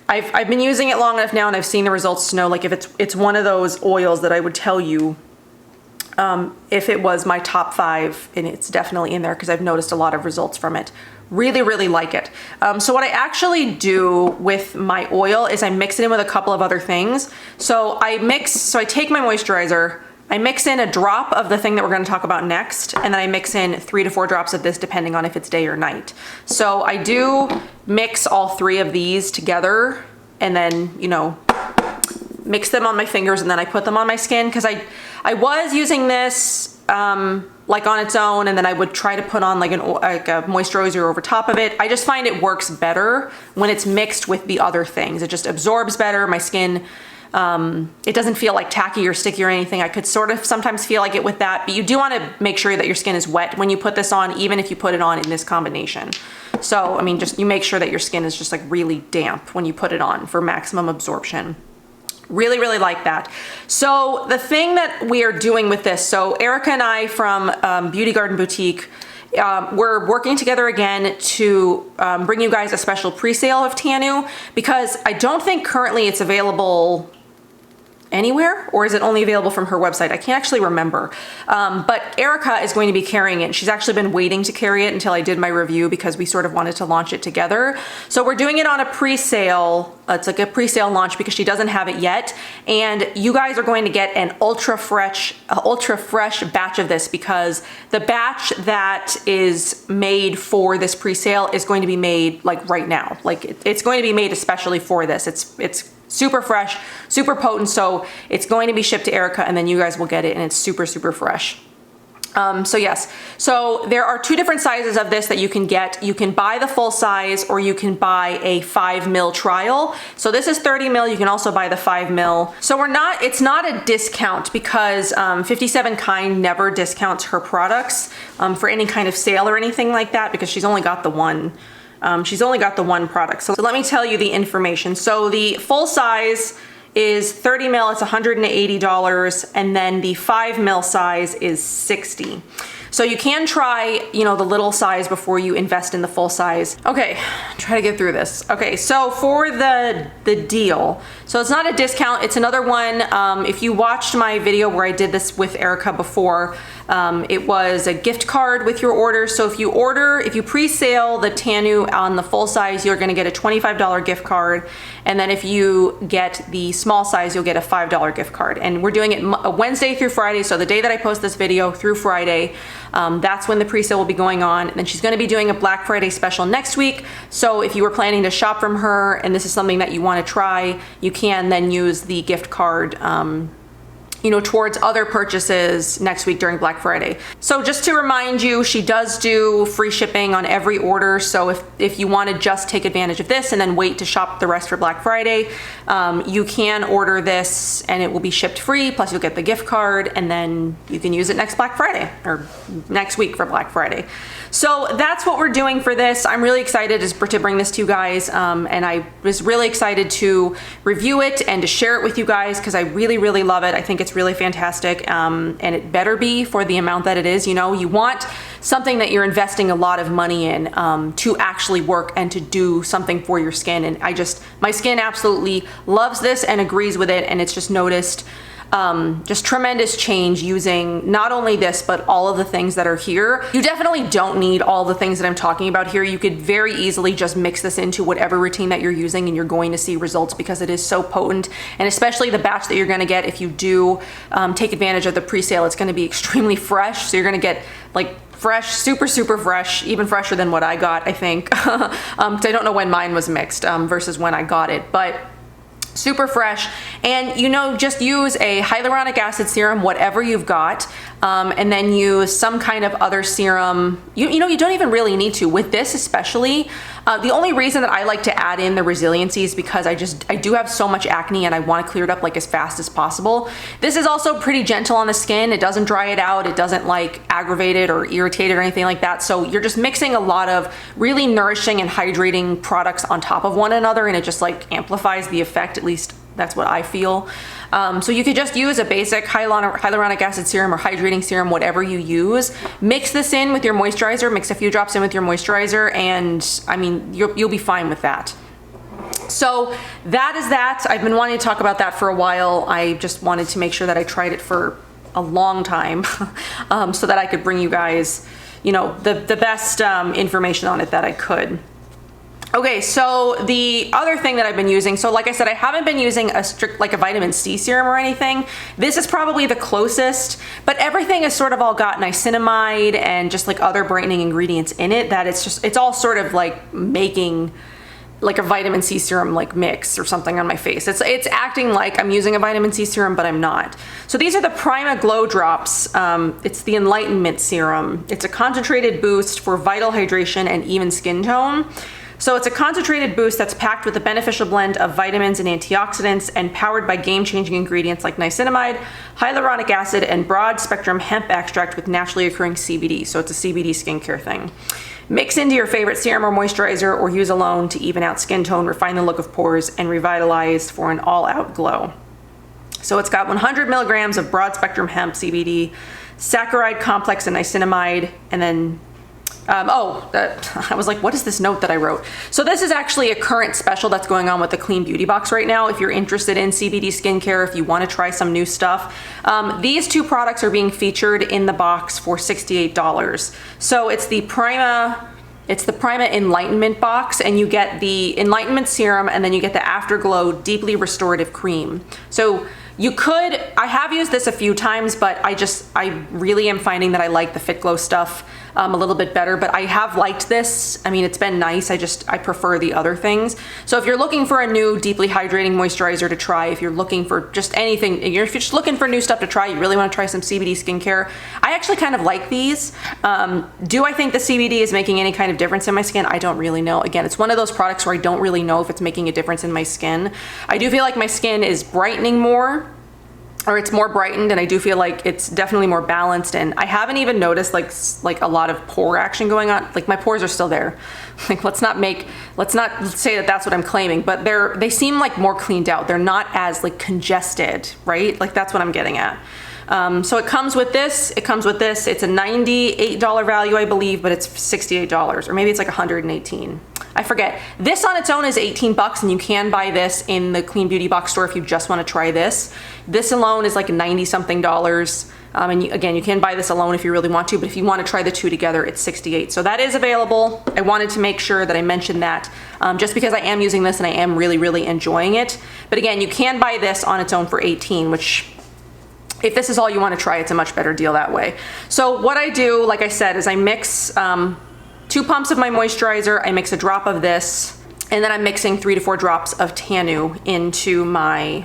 I've been using it long enough now and I've seen the results to know, like, if it's one of those oils that I would tell you if it was my top 5, and it's definitely in there because I've noticed a lot of results from it. Really, really like it. So what I actually do with my oil is I mix it in with a couple of other things. So I take my moisturizer, I mix in a drop of the thing that we're going to talk about next, and then I mix in 3 to 4 drops of this depending on if it's day or night. So I do mix all 3 of these together and then, you know, mix them on my fingers and then I put them on my skin, because I was using this like on its own, and then I would try to put on like a moisturizer over top of it. I just find it works better when it's mixed with the other things. It just absorbs better. My skin, it doesn't feel like tacky or sticky or anything. I could sort of sometimes feel like it with that, but you do want to make sure that your skin is wet when you put this on, even if you put it on in this combination. So, I mean, just you make sure that your skin is just like really damp when you put it on for maximum absorption. Really, really like that. So the thing that we are doing with this, so Erica and I from Beauty Garden Boutique, we're working together again to bring you guys a special pre-sale of Tanu, because I don't think currently it's available anywhere, or is it only available from her website? I can't actually remember. But Erica is going to be carrying it. She's actually been waiting to carry it until I did my review, because we sort of wanted to launch it together. So we're doing it on a pre-sale. It's like a pre-sale launch because she doesn't have it yet. And you guys are going to get an ultra fresh batch of this, because the batch that is made for this pre-sale is going to be made like right now. Like it's going to be made especially for this. It's super fresh, super potent, so it's going to be shipped to Erica, and then you guys will get it, and it's super, super fresh. So yes, so there are 2 different sizes of this that you can get. You can buy the full size, or you can buy a 5 ml trial. So this is 30 ml, you can also buy the 5 ml. So it's not a discount, because 57 Kind never discounts her products for any kind of sale or anything like that, because she's only got the one. She's only got the one product. So let me tell you the information. So the full size is 30 ml, it's $180, and then the 5 ml size is $60. So you can try, you know, the little size before you invest in the full size. Okay, try to get through this. Okay, so for the deal, so it's not a discount, it's another one. If you watched my video where I did this with Erica before, it was a gift card with your order. So if you pre-sale the Tanu on the full size, you're gonna get a $25 gift card. And then if you get the small size, you'll get a $5 gift card. And we're doing it Wednesday through Friday. So the day that I post this video through Friday, that's when the pre-sale will be going on. And then she's gonna be doing a Black Friday special next week. So if you were planning to shop from her and this is something that you wanna try, you can then use the gift card you know, towards other purchases next week during Black Friday. So just to remind you, she does do free shipping on every order. So if you want to just take advantage of this and then wait to shop the rest for Black Friday, you can order this and it will be shipped free. Plus you'll get the gift card, and then you can use it next Black Friday or next week for Black Friday. So that's what we're doing for this. I'm really excited to bring this to you guys. And I was really excited to review it and to share it with you guys, because I really, really love it. I think it's really fantastic, and it better be for the amount that it is. You know, you want something that you're investing a lot of money in to actually work and to do something for your skin. And my skin absolutely loves this and agrees with it, and it's just noticed just tremendous change using not only this, but all of the things that are here. You definitely don't need all the things that I'm talking about here. You could very easily just mix this into whatever routine that you're using, and you're going to see results, because it is so potent. And especially the batch that you're going to get, if you do take advantage of the pre-sale, it's going to be extremely fresh. So you're going to get like fresh, super, super fresh, even fresher than what I got, I think. 'Cause I don't know when mine was mixed versus when I got it, but super fresh. And you know, just use a hyaluronic acid serum, whatever you've got, and then use some kind of other serum. You know, you don't even really need to with this, especially. The only reason that I like to add in the resiliency is because I do have so much acne and I want to clear it up like as fast as possible. This is also pretty gentle on the skin. It doesn't dry it out. It doesn't like aggravate it or irritate it or anything like that. So you're just mixing a lot of really nourishing and hydrating products on top of one another, and it just like amplifies the effect. At least that's what I feel. So you could just use a basic hyaluronic acid serum or hydrating serum, whatever you use. Mix this in with your moisturizer, mix a few drops in with your moisturizer, and I mean, you'll be fine with that. So that is that. I've been wanting to talk about that for a while. I just wanted to make sure that I tried it for a long time so that I could bring you guys, you know, the best information on it that I could. Okay, so the other thing that I've been using, so like I said, I haven't been using a strict, like a vitamin C serum or anything. This is probably the closest, but everything has sort of all got niacinamide and just like other brightening ingredients in it that it's all sort of like making like a vitamin C serum like mix or something on my face. It's acting like I'm using a vitamin C serum, but I'm not. So these are the Prima Glow Drops. It's the Enlightenment Serum. It's a concentrated boost for vital hydration and even skin tone. So it's a concentrated boost that's packed with a beneficial blend of vitamins and antioxidants and powered by game-changing ingredients like niacinamide, hyaluronic acid, and broad-spectrum hemp extract with naturally occurring CBD. So it's a CBD skincare thing. Mix into your favorite serum or moisturizer or use alone to even out skin tone, refine the look of pores, and revitalize for an all-out glow. So it's got 100 milligrams of broad-spectrum hemp CBD, saccharide complex and niacinamide, and then I was like, what is this note that I wrote? So this is actually a current special that's going on with the Clean Beauty Box right now. If you're interested in CBD skincare, if you want to try some new stuff, these two products are being featured in the box for $68. So it's the Prima Enlightenment box, and you get the Enlightenment Serum, and then you get the Afterglow Deeply Restorative Cream. So I have used this a few times, but I really am finding that I like the Fit Glow stuff a little bit better, but I have liked this. I mean, it's been nice. I prefer the other things. So if you're looking for a new deeply hydrating moisturizer to try, if you're looking for just anything, if you're just looking for new stuff to try, you really want to try some CBD skincare, I actually kind of like these. Do I think the CBD is making any kind of difference in my skin? I don't really know. Again, it's one of those products where I don't really know if it's making a difference in my skin. I do feel like my skin is brightening more, or it's more brightened, and I do feel like it's definitely more balanced, and I haven't even noticed like a lot of pore action going on. Like my pores are still there. Like let's not say that that's what I'm claiming, but they seem like more cleaned out. They're not as like congested, right? Like that's what I'm getting at. So it comes with this. It's a $98 value, I believe, but it's $68, or maybe it's like $118. I forget. This on its own is 18 bucks, and you can buy this in the Clean Beauty Box store if you just want to try this. This alone is like 90 something dollars. And again, you can buy this alone if you really want to, but if you want to try the two together, it's 68. So that is available. I wanted to make sure that I mentioned that just because I am using this and I am really, really enjoying it. But again, you can buy this on its own for 18, which if this is all you want to try, it's a much better deal that way. So what I do, like I said, is I mix 2 pumps of my moisturizer, I mix a drop of this, and then I'm mixing 3 to 4 drops of Tanu into my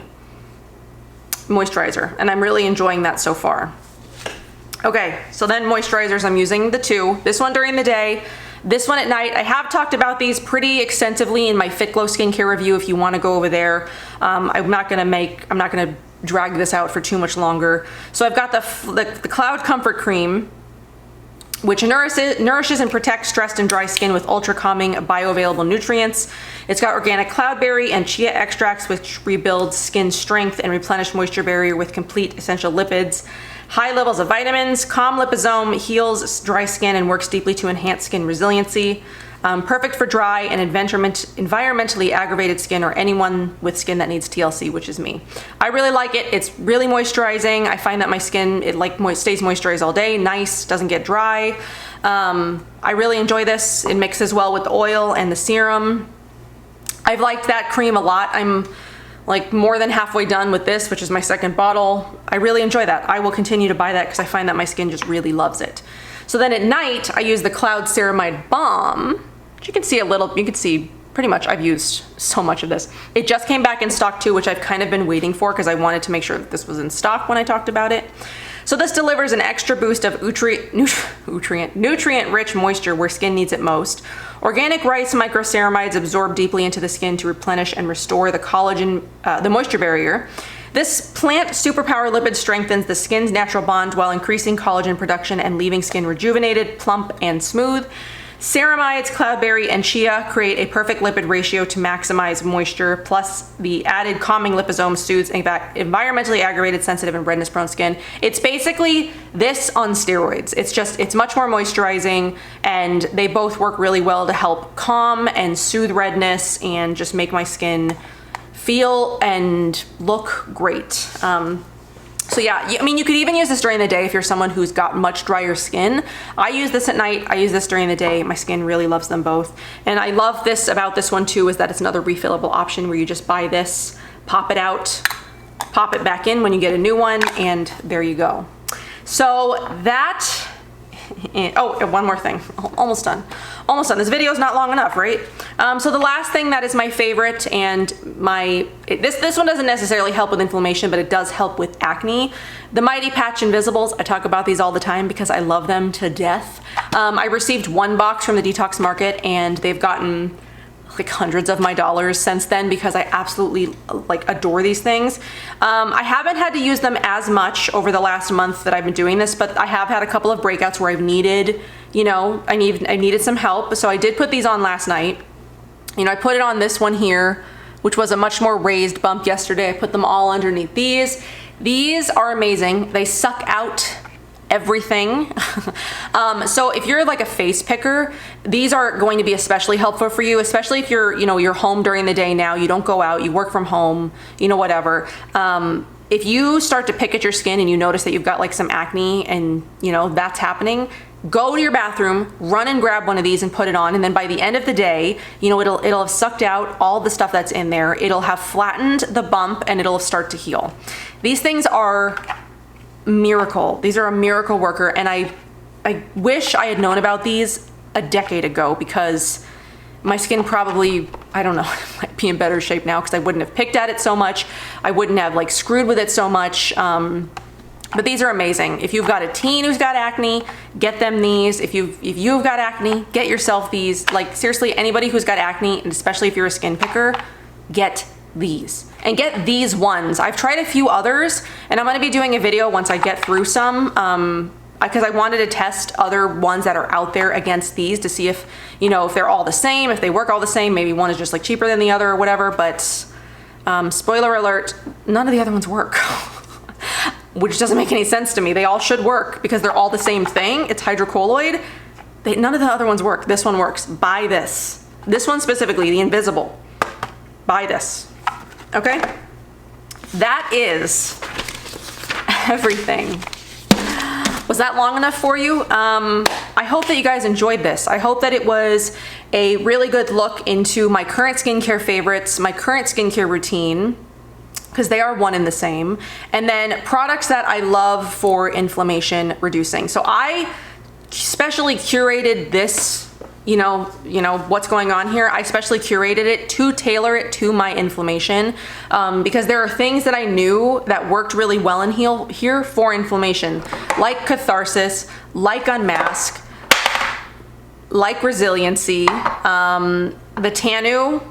moisturizer, and I'm really enjoying that so far. Okay, so then moisturizers, I'm using the 2. This one during the day, this one at night. I have talked about these pretty extensively in my Fit Glow skincare review if you want to go over there. I'm not gonna drag this out for too much longer. So I've got the Cloud Comfort Cream, which nourishes and protects stressed and dry skin with ultra calming bioavailable nutrients. It's got organic cloudberry and chia extracts, which rebuild skin strength and replenish moisture barrier with complete essential lipids. High levels of vitamins, calm liposome, heals dry skin and works deeply to enhance skin resiliency. Perfect for dry and environmentally aggravated skin, or anyone with skin that needs TLC, which is me. I really like it. It's really moisturizing. I find that my skin, stays moisturized all day, nice, doesn't get dry. I really enjoy this. It mixes well with the oil and the serum. I've liked that cream a lot. I'm like more than halfway done with this, which is my second bottle. I really enjoy that. I will continue to buy that because I find that my skin just really loves it. So then at night, I use the Cloud Ceramide Balm. You can see pretty much I've used so much of this. It just came back in stock too, which I've kind of been waiting for because I wanted to make sure that this was in stock when I talked about it. So this delivers an extra boost of nutrient-rich moisture where skin needs it most. Organic rice microceramides absorb deeply into the skin to replenish and restore the collagen, the moisture barrier. This plant superpower lipid strengthens the skin's natural bond while increasing collagen production and leaving skin rejuvenated, plump, and smooth. Ceramides, cloudberry, and chia create a perfect lipid ratio to maximize moisture, plus the added calming liposome soothes environmentally aggravated, sensitive, and redness-prone skin. It's basically this on steroids. It's much more moisturizing, and they both work really well to help calm and soothe redness and just make my skin feel and look great. So yeah, I mean, you could even use this during the day if you're someone who's got much drier skin. I use this at night, I use this during the day. My skin really loves them both. And I love this about this one too, is that it's another refillable option where you just buy this, pop it out, pop it back in when you get a new one, and there you go. So that, oh, one more thing, almost done. Almost done. This video is not long enough, right? So the last thing that is my favorite, and this one doesn't necessarily help with inflammation, but it does help with acne. The Mighty Patch Invisibles. I talk about these all the time because I love them to death. I received one box from the Detox Market, and they've gotten like hundreds of my dollars since then because I absolutely like adore these things. I haven't had to use them as much over the last month that I've been doing this, but I have had a couple of breakouts where I've needed, you know, I needed some help. So I did put these on last night. You know, I put it on this one here, which was a much more raised bump yesterday. I put them all underneath these. These are amazing. They suck out everything. So if you're like a face picker, these are going to be especially helpful for you, especially if you're, you know, you're home during the day now, you don't go out, you work from home, you know, whatever. If you start to pick at your skin and you notice that you've got like some acne and, you know, that's happening, go to your bathroom, run and grab one of these and put it on. And then by the end of the day, you know, it'll have sucked out all the stuff that's in there. It'll have flattened the bump and it'll start to heal. These things are miracle. These are a miracle worker. And I wish I had known about these a decade ago because my skin probably, I don't know, might be in better shape now because I wouldn't have picked at it so much. I wouldn't have like screwed with it so much. But these are amazing. If you've got a teen who's got acne, get them these. If you've got acne, get yourself these. Like seriously, anybody who's got acne, and especially if you're a skin picker, get these. And get these ones. I've tried a few others, and I'm gonna be doing a video once I get through some, because I wanted to test other ones that are out there against these to see if, you know, if they're all the same, if they work all the same. Maybe one is just like cheaper than the other or whatever, but spoiler alert, none of the other ones work. Which doesn't make any sense to me. They all should work because they're all the same thing. It's hydrocolloid. None of the other ones work. This one works. Buy this. This one specifically, the invisible. Buy this. Okay? That is everything. Was that long enough for you? I hope that you guys enjoyed this. I hope that it was a really good look into my current skincare favorites, my current skincare routine, because they are one and the same. And then products that I love for inflammation reducing. So I specially curated this, you know what's going on here. I specially curated it to tailor it to my inflammation because there are things that I knew that worked really well in here for inflammation, like catharsis, like unmask, like resiliency, the Tanu,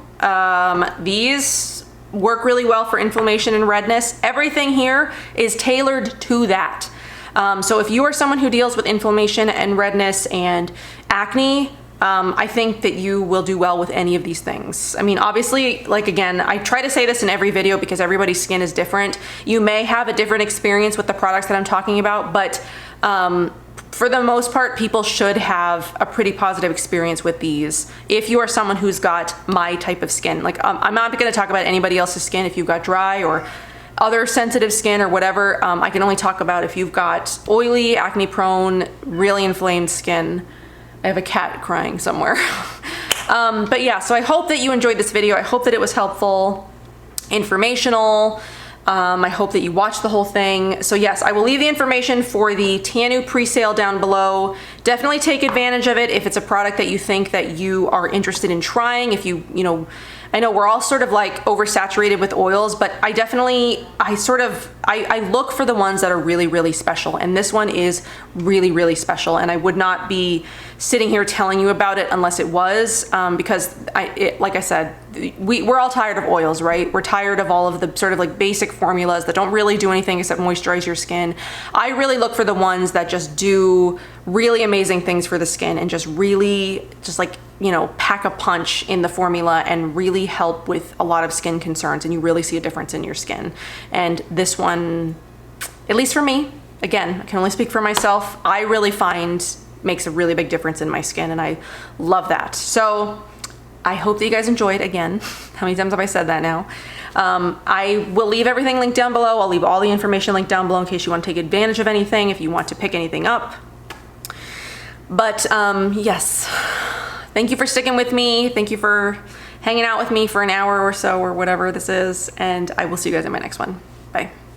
these work really well for inflammation and redness. Everything here is tailored to that. So if you are someone who deals with inflammation and redness and acne, I think that you will do well with any of these things. I mean, obviously, like again, I try to say this in every video because everybody's skin is different. You may have a different experience with the products that I'm talking about, but for the most part, people should have a pretty positive experience with these if you are someone who's got my type of skin. Like I'm not going to talk about anybody else's skin if you've got dry or other sensitive skin or whatever. I can only talk about if you've got oily, acne prone, really inflamed skin. I have a cat crying somewhere. But yeah, so I hope that you enjoyed this video. I hope that it was helpful, informational. I hope that you watched the whole thing. So yes, I will leave the information for the Tanu pre-sale down below. Definitely take advantage of it if it's a product that you think that you are interested in trying. If you know, I know we're all sort of like oversaturated with oils, but I look for the ones that are really, really special. And this one is really, really special. And I would not be sitting here telling you about it unless it was, because like I said, we're all tired of oils, right? We're tired of all of the sort of like basic formulas that don't really do anything except moisturize your skin. I really look for the ones that just do really amazing things for the skin and just really just like, you know, pack a punch in the formula and really help with a lot of skin concerns, and you really see a difference in your skin. And this one, at least for me, again, I can only speak for myself, I really find makes a really big difference in my skin, and I love that. So I hope that you guys enjoyed. Again, how many times have I said that now? I will leave everything linked down below. I'll leave all the information linked down below in case you want to take advantage of anything, if you want to pick anything up. But yes, thank you for sticking with me. Thank you for hanging out with me for an hour or so or whatever this is. And I will see you guys in my next one. Bye.